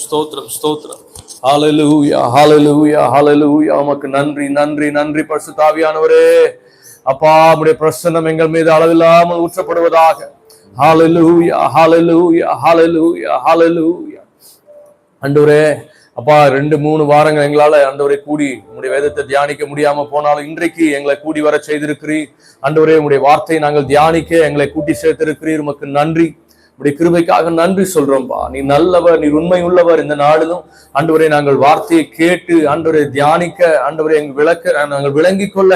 ஸ்தோத்திரம் ஸ்தோத்திரம். ஹல்லேலூயா ஹல்லேலூயா ஹல்லேலூயா. உமக்கு நன்றி நன்றி நன்றி பரிசுத்த ஆவியானவரே. அப்பா, உம்முடைய பிரசன்னம் எங்கள் மீது அளவில்லாமல் ஊற்றப்படுவதாக. ஹல்லேலூயா ஹல்லேலூயா ஹல்லேலூயா ஹல்லேலூயா. ஆண்டவரே, அப்பா, 2-3 வாரங்கள் எங்களால ஆண்டவரை கூடி உங்களுடைய வேதத்தை தியானிக்க முடியாம போனாலும் இன்றைக்கு எங்களை கூடி வர செய்திருக்கிறீர். ஆண்டவரே, உங்களுடைய வார்த்தையை நாங்கள் தியானிக்க எங்களை கூட்டி சேர்த்திருக்கிறீர். உமக்கு நன்றி. உடைய கிருபைக்காக நன்றி சொல்றோம்பா. நீ நல்லவர், நீ உண்மை உள்ளவர். இந்த நாளிலும் ஆண்டவரை நாங்கள் வார்த்தையை கேட்டு ஆண்டவரை தியானிக்க, ஆண்டவரை நாங்கள் விளங்கிக் கொள்ள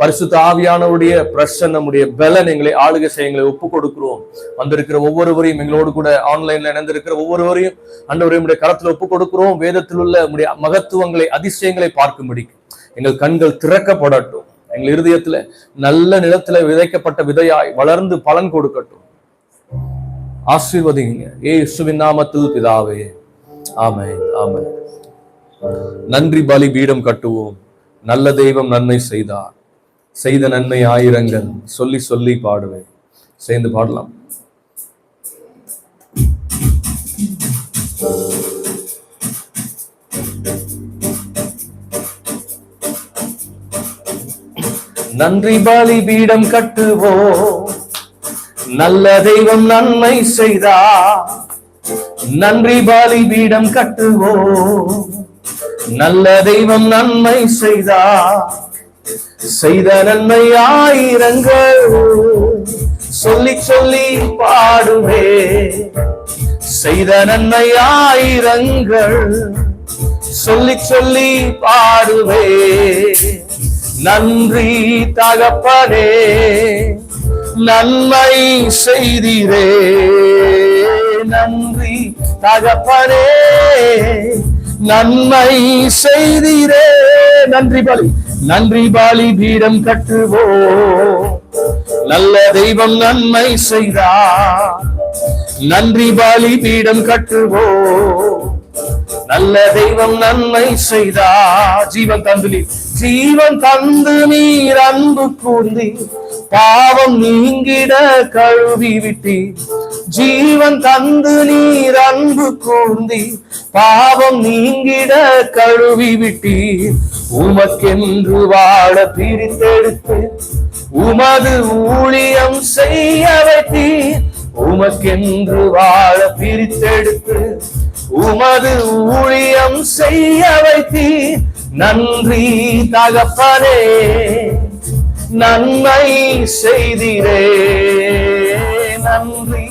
பரிசுத்த ஆவியானவருடைய பிரசன்னமுடைய பலன் எங்களை ஆளுகை செய்ய எங்களை ஒப்புக் கொடுக்கிறோம். வந்திருக்கிற ஒவ்வொருவரையும், எங்களோடு கூட ஆன்லைன்ல இணைந்திருக்கிற ஒவ்வொருவரையும் ஆண்டவரையும் உடைய கரத்துல ஒப்புக் கொடுக்கிறோம். வேதத்தில் உள்ள உடைய மகத்துவங்களை, அதிசயங்களை பார்க்கும்படி எங்கள் கண்கள் திறக்கப்படட்டும். எங்கள் இருதயத்துல நல்ல நிலத்துல விதைக்கப்பட்ட விதையாய் வளர்ந்து பலன் கொடுக்கட்டும். ஆசீர்வதிங்க இயேசுவின் நாமத்தில் பிதாவே, ஆமென் ஆமென். நன்றி பலி பீடம் கட்டுவோம். நல்ல தெய்வம் நன்மை செய்தார், செய்த நன்மை ஆயிரங்கள், சொல்லி சொல்லி பாடுவேன். சேர்ந்து பாடலாம். நன்றி பலி பீடம் கட்டுவோம். நல்ல தெய்வம் நன்மை செய்தார், நன்றி பலி பீடம் கட்டுவோம். நல்ல தெய்வம் நன்மை செய்தார், செய்த நன்மை ஆயிரங்கள், சொல்லி சொல்லி பாடுவே. செய்த நன்மை ஆயிரங்கள், சொல்லி சொல்லி பாடுவே. நன்றி தகப்பனே, நன்மை செய்தீரே. நன்றி தகப்பனே, நன்மை செய்தீரே. நன்றி பலி பீடம் கட்டுவோம். நல்ல தெய்வம் நன்மை செய்தார், நன்றி பலி பீடம் கட்டுவோம். நல்ல தெய்வம் நன்மை செய்தார். ஜீவன் தந்து நீர் அன்பு கூர்ந்தி, பாவம் நீங்கிட கழுவி விட்டி. ஜீவன் தந்து நீர் அன்பு கூர்ந்தி, பாவம் நீங்கிட கழுவி விட்டி. உமக்கென்று வாழ பிரித்தெடுத்து, உமது ஊழியம் செய்ய வைத்தீர். உமக்கென்று வாழ பிரித்தெடுத்து, உமது ஊழியம் செய்ய வைத்தீர். நன்றி தகப்பனே, நன்மை செய்தீரே. நன்றி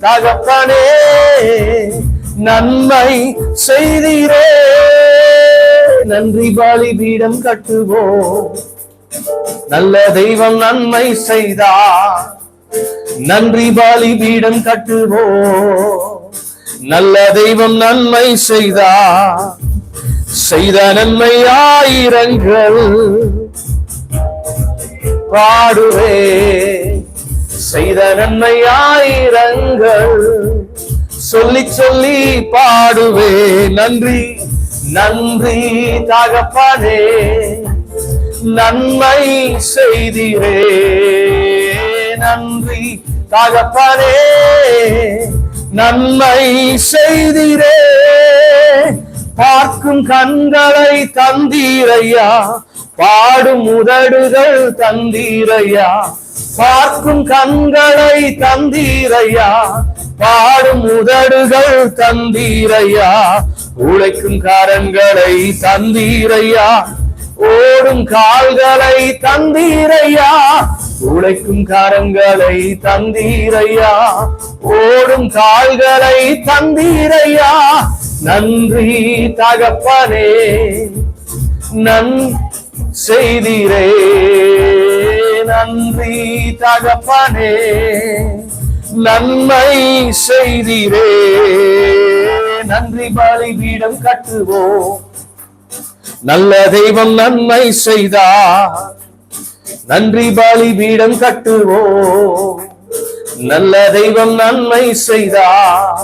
தகப்பனே, நன்மை செய்தீரே. நன்றி பலி பீடம் கட்டுவோம். நல்ல தெய்வம் நன்மை செய்தார், நன்றி பலி பீடம் கட்டுவோம். நல்ல தெய்வம் நன்மை செய்தார், செய்த நன்மை ஆயிரங்கள், பாடுவே. செய்த நன்மை ஆயிரங்கள், சொல்லி சொல்லி பாடுவே. நன்றி நன்றி தகப்பனே, நன்மை செய்தீரே. நன்றி தகப்பனே, நன்மை செய்தீரே. பார்க்கும் கண்களை தந்தீரையா, பாடும் உதடுகள் தந்தீரையா. பார்க்கும் கண்களை தந்தீரையா, பாடும் உதடுகள் தந்தீரையா. உழைக்கும் கரங்களை தந்தீரையா, ஓடும் கால்களை தந்தீரையா. உழைக்கும் கரங்களை தந்தீரையா, ஓடும் கால்களை தந்தீரையா. நன்றி தகப்பனே, செய்தீரே. நன்றி தகப்பனே, நன்மை செய்தீரே. நன்றி பலி பீடம் கட்டுவோம். நல்ல தெய்வம் நன்மை செய்தார், நன்றி பலி பீடம் கட்டுவோம். நல்ல தெய்வம் நன்மை செய்தார்,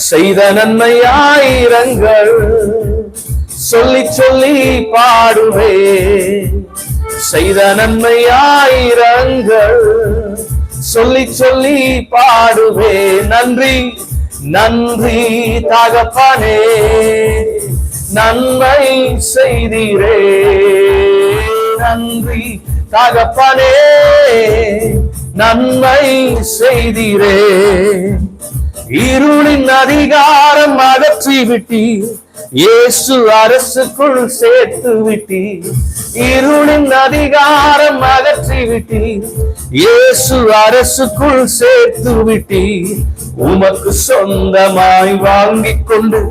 செய்த நன்மை ஆயிரங்கள், சொல்லி சொல்லி பாடுவே. செய்த நன்மை ஆயிரங்கள், சொல்லி சொல்லி பாடுவே. நன்றி நன்றி தகப்பனே, நன்மை செய்தீரே. நன்றி தகப்பனே, நன்மை செய்தீரே. இருளின் அதிகாரம் அகற்றி விட்டீர், இயேசு அரசுக்குள் சேர்த்து விட்டீர். இருளின் அதிகாரம் அகற்றி விட்டீர், இயேசு அரசுக்குள் சேர்த்து விட்டீர். உமக்கு சொந்தமாய் வாங்கிக் கொண்டு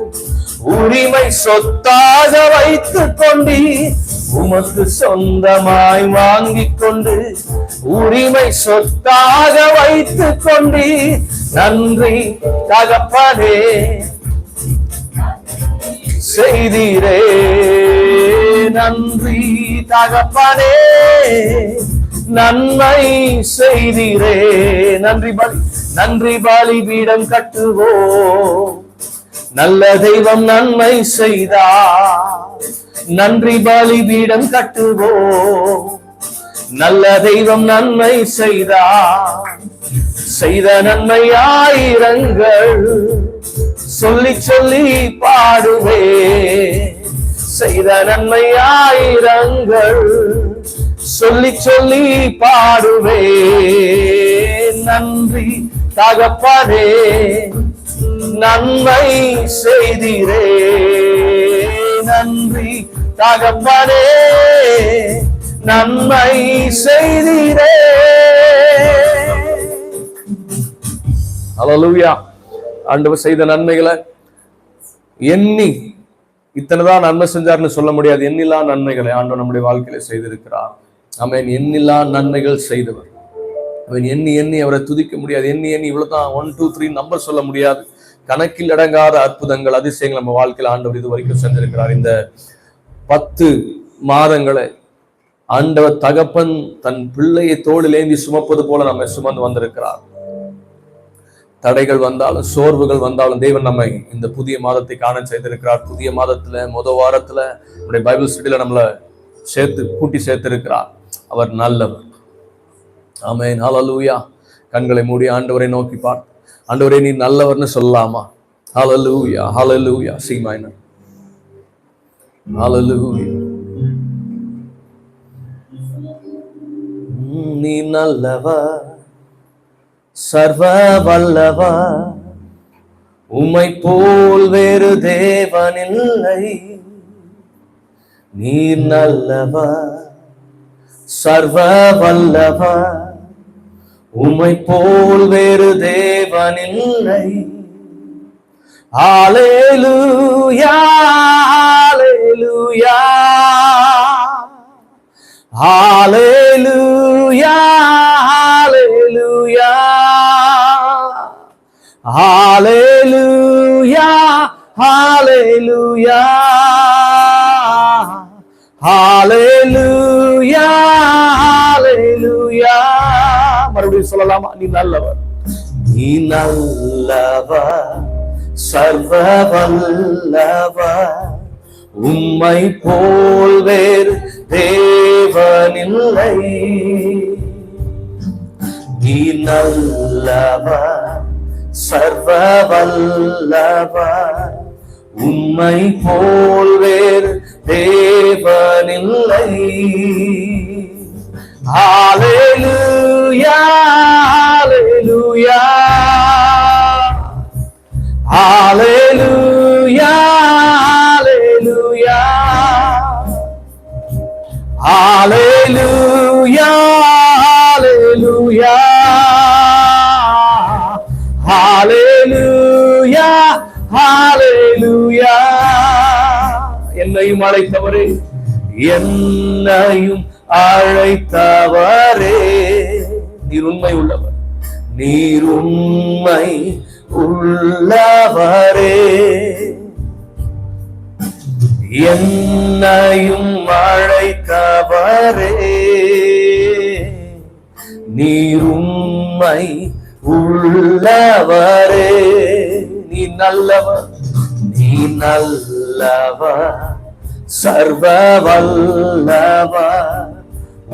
உரிமை சொத்தாக வைத்துக் கொண்டீர். உமக்கு சொந்தமாய் வாங்கிக் கொண்டு உரிமை சொத்தாக வைத்துக் கொண்டீர். நன்றி தகப்பனே செய்தீரே. நன்றி தகப்பனே, நன்மை செய்தீரே. நன்றி பலிபீடம் கட்டுவோம், நல்ல தெய்வம் நன்மை செய்தார். நன்றி பலிபீடம் கட்டுவோம், நல்ல தெய்வம் நன்மை செய்தார். செய்த நன்மை ஆயிரங்கள் சொல்லி சொல்லி பாடுவே. செய்த நன்மை ஆயிரங்கள் சொல்லி சொல்லி பாடுவே. நன்றி தகப்பனே, நன்மை செய்தீரே. நன்றி தகப்பனே, நன்மை செய்தீரே. ஹல்லேலூயா. ஆண்டவர் செய்த நன்மைகளை எண்ணி இத்தனைதான் நன்மை செஞ்சார்னு சொல்ல முடியாது. எண்ணிலா நன்மைகளை ஆண்டவர் நம்முடைய வாழ்க்கையில செய்திருக்கிறார். ஆமென். எண்ணிலா நன்மைகள் செய்தவர். அவன் எண்ணி எண்ணி அவரை துதிக்க முடியாது. எண்ணி எண்ணி இவ்வளவுதான் 1 2 3 நம்பர் சொல்ல முடியாது. கணக்கில் அடங்காத அற்புதங்கள், அதிசயங்கள் நம்ம வாழ்க்கையில் ஆண்டவர் இது வரைக்கும் செஞ்சிருக்கிறார். இந்த 10 மாதங்களை ஆண்டவர் தகப்பன் தன் பிள்ளையை தோளிலேந்தி சுமப்பது போல நம்ம சுமந்து வந்திருக்கிறார். தடைகள் வந்தாலும் சோர்வுகள் வந்தாலும் தேவன் நம்மை இந்த புதிய மாதத்தை காண செய்திருக்கிறார். புதிய மாதத்துல வாரத்துல நம்முடைய பைபிள் ஸ்டடியில நம்மளை கூட்டி சேர்த்திருக்கிறார். அவர் நல்லவர். ஆமென். ஹல்லேலூயா. கண்களை மூடி ஆண்டவரை நோக்கி பார். ஆண்டவரே நீ நல்லவர்னு சொல்லலாமா? Hallelujah, hallelujah. C minor. Hallelujah. நீ நல்லவர், சர்வ வல்லவர், உம்மை போல் வேறு தேவனில்லை. நீர் நல்லவர், சர்வ வல்லவர், உம்மை போல் வேறு தேவனில்லை. ஹல்லேலூயா, ஹல்லேலூயா, ஹல்லேலூயா, ஹல்லேலூயா, ஹல்லேலூயா, ஹல்லேலூயா, ஹல்லேலூயா, ஹல்லேலூயா. மறுபடியும் சொல்லலாமா? நீ நல்லவர், நீ நல்லவர், சர்வ வல்லவர், உம்மை போல் வேறு தேவனில்லை. நீ நல்லவர், சர்வ வல்லவர், உம்மை போல் வேறு தேவனில்லை. ஹல்லேலூயா, ஹல்லேலூயா, ஹல்லேலூயா, ஹல்லேலூயா, ஹல்லேலூயா, ஹல்லேலூயா, ஹல்லேலூயா. என்னையும் அழைத்தவரே, என்னையும் அழைத்தவரே, நீர் உண்மை உள்ளவர், நீர் உண்மை உள்ளவரே. என்னையும் அழைத்தவரே, நீர் உண்மை உள்ளவரே. நீ நல்லவர், நீ நல்லவர், சர்வ வல்லவர்,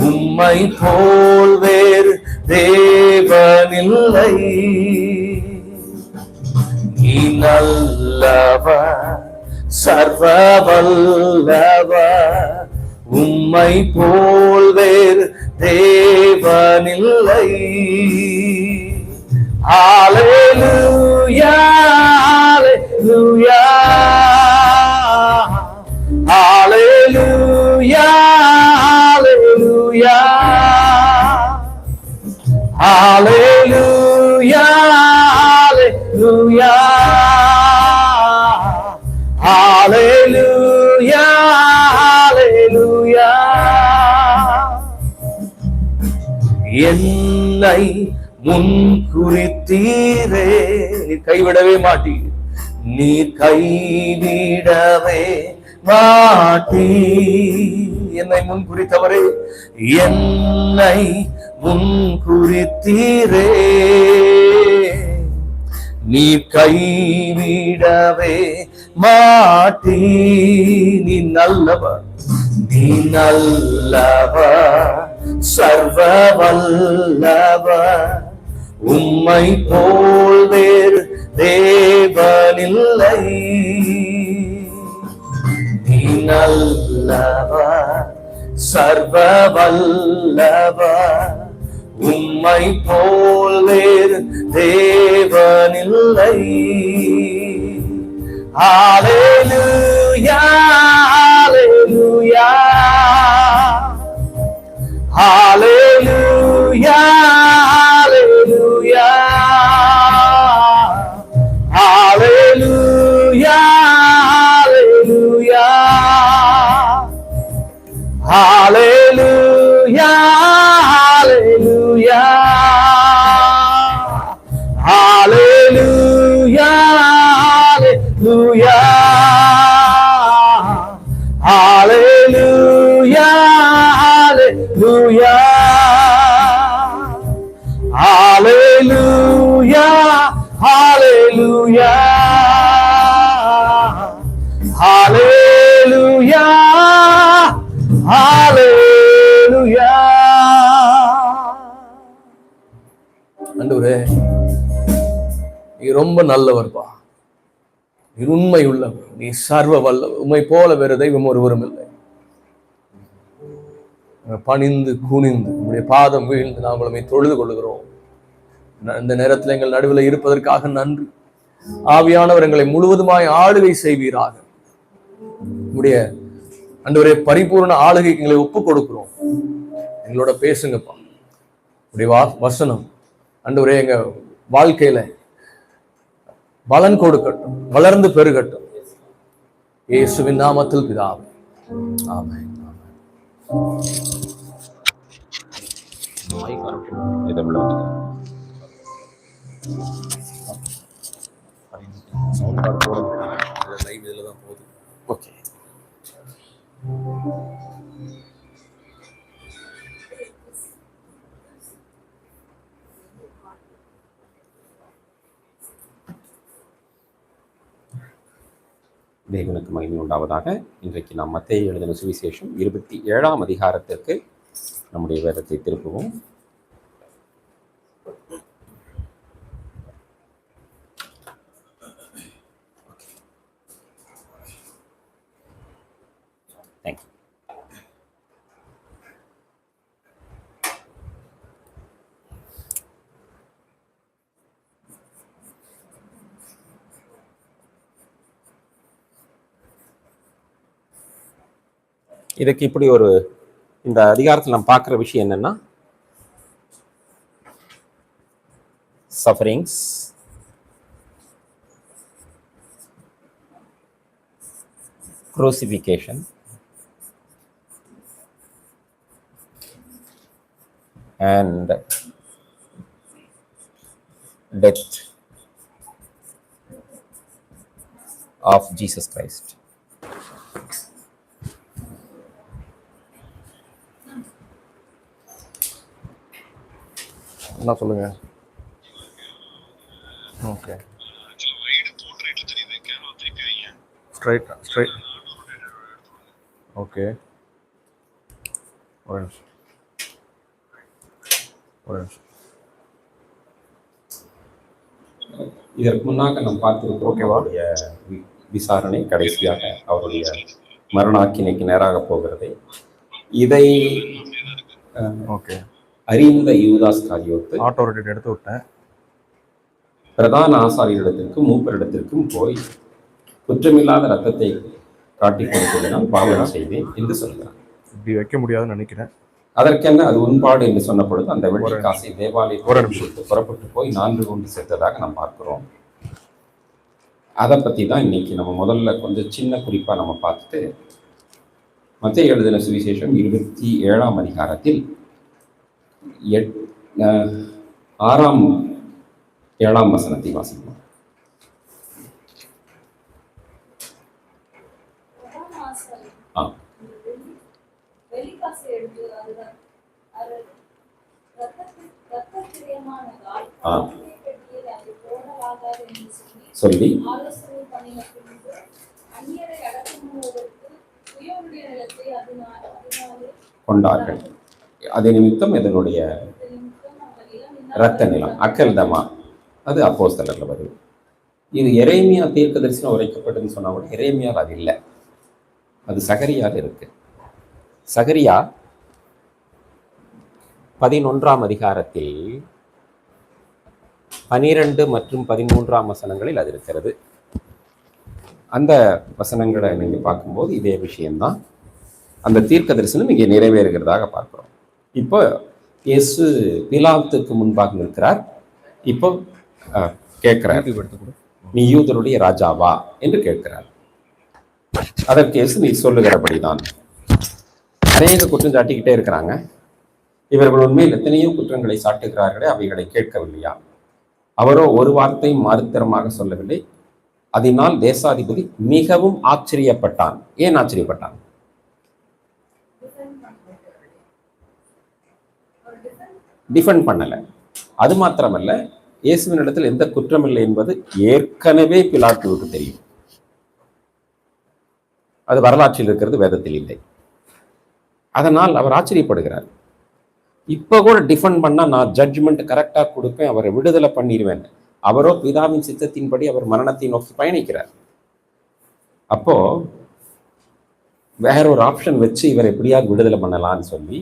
உம்மை போல் வேறு தேவனில்லை. நீ நீ நல்லவர், சர்வ வல்லவர், உம்மை போல் வேறு தேவனில்லை. ஹல்லேலூயா, ஹல்லேலூயா, ஹல்லேலூயா, ஹல்லேலூயா, ஹல்லேலூயா, ஹல்லேலூயா, ஹல்லேலூயா. என்னை முன் குறித்தீரே, நீ கைவிடவே மாட்டீர், நீ கைவிடவே மாட்டீர். என்னை முன் குறித்தவரே, என்னை முன் குறித்தீரே, நீ கைவிடவே மாட்டீ. நீ நல்லவர், நீ நல்லவர், சர்வ வல்லவர், உம்மை போல் வேறு தேவனில்லை. நீ நல்லவர், சர்வ வல்லவர், உம்மை போல் வேறு தேவனில்லை. ஹல்லேலூயா, ஹல்லேலூயா, ஹல்லேலூயா, ஹல்லேலூயா, ஹல்லேலூயா, ஹல்லேலூயா, ஹல்லேலூயா, ஹல்லேலூயா, ஹல்லேலூயா, ஹல்லேலூயா, ஹல்லேலூயா, ஹல்லேலூயா, ஹல்லேலூயா, ஹல்லேலூயா. ஆண்டவரே, நீ ரொம்ப நல்லவர்பா, நீ உண்மை உள்ளவர், நீ சர்வ வல்லவர், உம்மை போல வேறு தெய்வம் ஒருவரும் இல்லை. பணிந்து குனிந்து உங்களுடைய பாதம் வீழ்ந்து நாங்கள் உம்மை தொழுது கொள்கிறோம். இந்த நேரத்தில் எங்கள் நடுவில் இருப்பதற்காக நன்றி. ஆவியானவர் எங்களை முழுவதுமாய் ஆளுகை செய்வீராக. உங்களுடைய ஆண்டவரே பரிபூர்ண ஆளுகைக்கு எங்களை ஒப்புக் கொடுக்கிறோம். எங்களோட பேசுங்கப்பா. உடைய வசனம் ஆண்டவரே எங்க வாழ்க்கையில பலன் கொடுக்கட்டும், வளர்ந்து பெருகட்டும். இயேசுவின் நாமத்தில் பிதாவே, ஆமென். ஓகே. தேவனுக்கு மகிமை உண்டாவதாக. இன்றைக்கு நாம் மத்தேயு எழுதின சுவிசேஷம் 27ஆம் அதிகாரத்திற்கு நம்முடைய வேதத்தை திருப்புவோம். தேங்க்யூ. இதுக்கு இப்படி ஒரு இந்த அதிகாரத்தில் நம்ம பார்க்குற விஷயம் என்னன்னா, sufferings, crucifixion, and death of Jesus Christ. என்ன சொல்லுங்க? Okay, straight okay. ஒரு நிமிஷம். இதற்கு முன்னாக நாம் பார்த்திருக்கிறோம் அவருடைய விசாரணை கடைசியாக அவருடைய மரண ஆக்கினைக்கு நேராக போகிறது. இதை ஓகே, அறிந்த யூதாஸ் காரியோத்து ஆட்டோ எடுத்து விட்டேன். பிரதான ஆசாரியரிடத்திற்கும் மூப்பரிடத்திற்கும் போய் குற்றமில்லாத ரத்தத்தை காட்டி கொடுத்ததினால் பாவம் செய்தேன் என்று சொல்கிறார். இப்படி வைக்க முடியாதுன்னு நினைக்கிறேன். அதற்கென்ன அது உண்பாடு என்று சொன்ன பொழுது அந்த வெள்ளி காசை தேவாலயத்தில் புறப்பட்டு போய் 4 கொண்டு சேர்த்ததாக நாம் பார்க்கிறோம். அதை பற்றி தான் இன்னைக்கு நம்ம முதல்ல கொஞ்சம் சின்ன குறிப்பாக நம்ம பார்த்துட்டு மத்தேயு எழுதின சுவிசேஷம் 27ஆம் அதிகாரத்தில் 6ஆம் 7ஆம் வசனத்தை வாசிப்போம். சொல்லி கொண்டார்கள். அது நிமித்தம் இதனுடைய இரத்த நிலம் அக்கல்தமா, அது அப்போஸ்தலர்ல வருது. இது எரேமியா தீர்க்கதரிசனம் உரைக்கப்பட்டதுன்னு சொன்னா கூட எரேமியால் அது இல்லை, அது சகரியால் இருக்கு. சகரியா 11ஆம் அதிகாரத்தில் 12 மற்றும் 13ஆம் வசனங்களில் அது இருக்கிறது. அந்த வசனங்களை நீங்க பார்க்கும்போது இதே விஷயம்தான், அந்த தீர்க்க தரிசனம் இங்கே நிறைவேறுகிறதாக பார்க்கிறோம். இப்போ இயேசு பிலாத்துக்கு முன்பாக நிற்கிறார். இப்போ கேட்கிறார், நீ யூதருடைய ராஜாவா என்று கேட்கிறார். அதற்கு இயேசு நீ சொல்லுகிறபடிதான். அநேக குற்றம் சாட்டிக்கிட்டே இருக்கிறாங்க. இவர்கள் உண்மையில் எத்தனையோ குற்றங்களை சாட்டுகிறார்களே, அவைகளை கேட்கவில்லையா? அவரோ ஒரு வார்த்தை மறுத்தரமாக சொல்லவில்லை. அதனால் தேசாதிபதி மிகவும் ஆச்சரியப்பட்டான். ஏன் ஆச்சரியப்பட்டான்? டிஃபெண்ட் பண்ணல. அது மாத்திரமல்ல, இயேசுவின் இடத்தில் எந்த குற்றம் இல்லை என்பது ஏற்கனவே பிலாத்துவுக்கு தெரியும். அது வரலாற்றில் இருக்கிறது, வேதத்தில் இல்லை. அதனால் அவர் ஆச்சரியப்படுகிறார். இப்ப கூட டிஃபெண்ட் பண்ணா நான் ஜட்ஜ்மெண்ட் கரெக்டா கொடுப்பேன், அவரை விடுதலை பண்ணிடுவேன். அவரோ பிதாவின் சித்தத்தின்படி அவர் மரணத்தை நோக்கி பயணிக்கிறார். அப்போ வேற ஒரு ஆப்ஷன் வச்சு இவர் எப்படியாவது விடுதலை பண்ணலாம்னு சொல்லி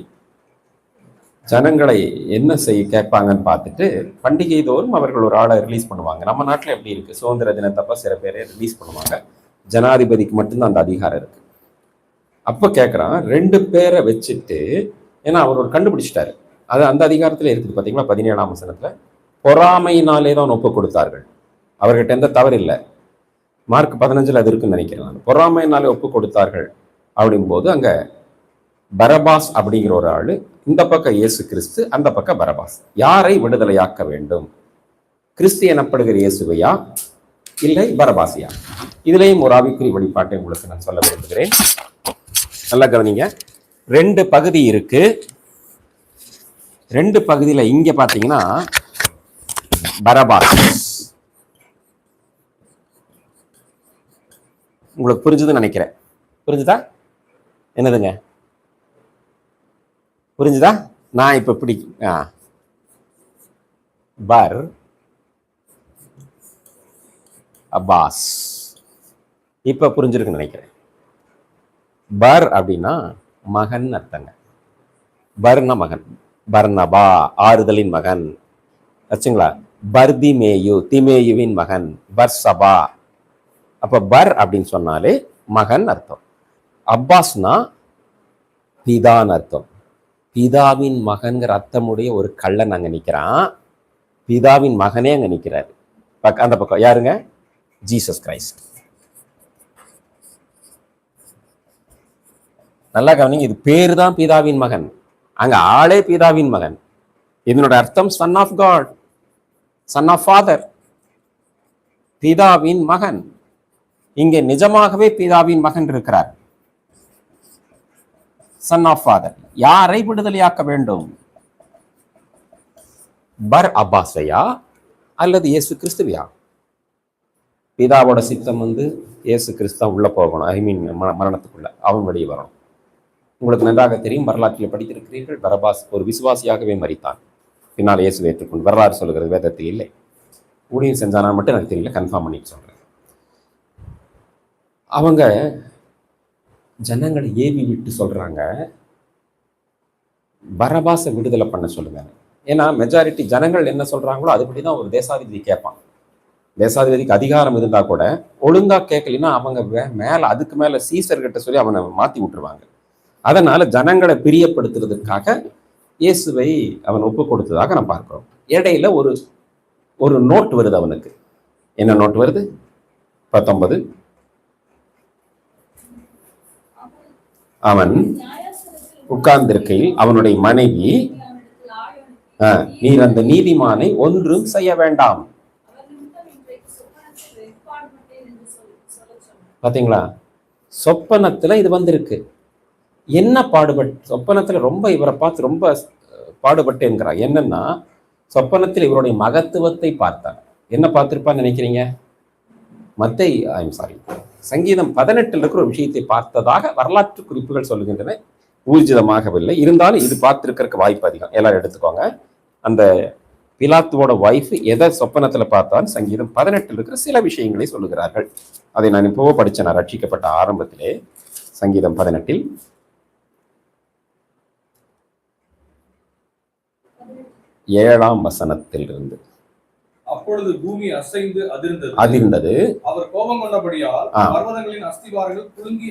ஜனங்களை என்ன கேட்பாங்கன்னு பார்த்துட்டு பண்டிகை தோறும் அவர்கள் ஒரு ஆளை ரிலீஸ் பண்ணுவாங்க. நம்ம நாட்டில் எப்படி இருக்கு, சுதந்திர தினத்தப்ப சில பேரை ரிலீஸ் பண்ணுவாங்க. ஜனாதிபதிக்கு மட்டும்தான் அந்த அதிகாரம் இருக்கு. அப்போ கேட்குறான், 2 பேரை வச்சுட்டு, ஏன்னா அவர் ஒரு கண்டுபிடிச்சிட்டாரு, அது அந்த அதிகாரத்தில் இருக்குது பார்த்தீங்களா, 17ஆம் வசனத்துல, பொறாமையினாலே தான் ஒப்பு கொடுத்தார்கள். அவர்கிட்ட எந்த தவறு இல்லை. மார்க் 15 அது இருக்குன்னு நினைக்கிறேன். பொறாமையினாலே ஒப்பு கொடுத்தார்கள் அப்படிங்கும்போது அங்க பரபாஸ் அப்படிங்கிற ஒரு ஆளு, இந்த பக்கம் இயேசு கிறிஸ்து, அந்த பக்கம் பரபாஸ். யாரை விடுதலையாக்க வேண்டும்? கிறிஸ்து எனப்படுகிற இயேசுவையா இல்லை பரபாசியா? இதுலேயும் ஒரு ஆவிக்குறி வழிபாட்டை உங்களுக்கு நான் சொல்ல விரும்புகிறேன். நல்லா கவனிங்க. 2 பகுதி இருக்கு. 2 பகுதியில் இங்க பாத்தீங்கன்னா பரபாஸ். உங்களுக்கு புரிஞ்சுதுன்னு நினைக்கிறேன். புரிஞ்சுதா? என்னதுங்க புரிஞ்சுதா? நான் இப்ப இப்படி பர் அப்பாஸ் இப்ப புரிஞ்சிருக்குன்னு நினைக்கிறேன். பர் அப்படின்னா மகன் அர்த்தங்க. பர்னா மகன், பர்னபா ஆறுதலின் மகன் வச்சுங்களா. பர்திமேயு திமேயுவின் மகன், பர்சபா. அப்ப பர் அப்படின்னு சொன்னாலே மகன் அர்த்தம். அப்பாஸ்னா பிதான்னு அர்த்தம். பிதாவின் மகன்கிற அர்த்தமுடைய ஒரு கள்ளன் அங்க நிக்கிறான். பிதாவின் மகனே அங்க நிக்கிறாரு. அந்த பக்கம் யாருங்க? Jesus Christ. நல்லா கவனிங்க. இது பேரு தான் பிதாவின் மகன், அங்க ஆளே பிதாவின் மகன். இதனோட அர்த்தம் son of God, son of father, பிதாவின் மகன். இங்கே நிஜமாகவே பிதாவின் மகன் இருக்கிறார், சன் ஆஃப் ஃபாதர். யாரை விடுதலையாக்க வேண்டும்? பர் அப்பாஸையா அல்லது இயேசு கிறிஸ்துவையா? பிதாவோட சித்தம் இயேசு கிறிஸ்து உள்ள போகணும். ஐ மீன் மரணத்துக்குள்ள அவன் வெளியே வரணும். உங்களுக்கு நன்றாக தெரியும், வரலாற்றில் படித்திருக்கிறீர்கள், பரபாஸ் ஒரு விசுவாசியாகவே மரித்தான், பின்னால் இயேசு ஏற்றுக்கொண்டு வரலாறு சொல்லுகிறது, வேதத்தில் இல்லை. ஊழியம் செஞ்சானான்னு மட்டும் எனக்கு தெரியல, கன்ஃபார்ம் பண்ணிட்டு சொல்கிறேன். அவங்க ஜனங்களை ஏவி விட்டு சொல்கிறாங்க, பரபாசை விடுதலை பண்ண சொல்லுங்க. ஏன்னா மெஜாரிட்டி ஜனங்கள் என்ன சொல்கிறாங்களோ அதுபடி தான் ஒரு தேசாதிபதி கேட்பான். தேசாதிபதிக்கு அதிகாரம் இருந்தால் கூட ஒழுங்காக கேட்கலைன்னா அவங்க மேலே அதுக்கு மேலே சீசர்கிட்ட சொல்லி அவனை மாற்றி விட்டுருவாங்க. அதனால் ஜனங்களை பிரியப்படுத்துறதுக்காக இயேசுவை அவன் ஒப்பு கொடுத்ததாக நம்ம பார்க்கிறோம். இடையில ஒரு நோட் வருது அவனுக்கு. என்ன நோட் வருது? 19. அவன் உட்கார்ந்திருக்கையில் அவனுடைய மனைவி, நீர் அந்த நீதிமானை ஒன்றும் செய்ய வேண்டாம். பாத்தீங்களா? சொப்பனத்துல இது வந்திருக்கு. என்ன பாடுபட்டு சொப்பனத்துல ரொம்ப இவரை பார்த்து ரொம்ப பாடுபட்டேங்கிறார். என்னன்னா சொப்பனத்தில் இவருடைய மகத்துவத்தை பார்த்தார். என்ன பார்த்திருப்பான்னு நினைக்கிறீங்க? சங்கீதம் 18 இருக்கிற ஒரு விஷயத்தை பார்த்ததாக வரலாற்று குறிப்புகள் சொல்லுகின்றன. ஊர்ஜிதமாகவில்லை, இருந்தாலும் இது பார்த்திருக்கிறதுக்கு வாய்ப்பு அதிகம். எல்லாரும் எடுத்துக்கோங்க. அந்த பிலாத்துவோட வைஃப் எதை சொப்பனத்துல பார்த்தான்னு சங்கீதம் 18 இருக்கிற சில விஷயங்களை சொல்லுகிறார்கள். அதை நான் இப்போவோ படித்தேன், நான் ரட்சிக்கப்பட்ட ஆரம்பத்திலே. சங்கீதம் 18 7ஆம் வசனத்திலிருந்து. அப்பொழுது பூமி அசைந்து அதிர்ந்தது. அவர் கோபம் கொண்டபடியால் பர்வதங்களின் அஸ்திவாரங்கள் குலுங்கி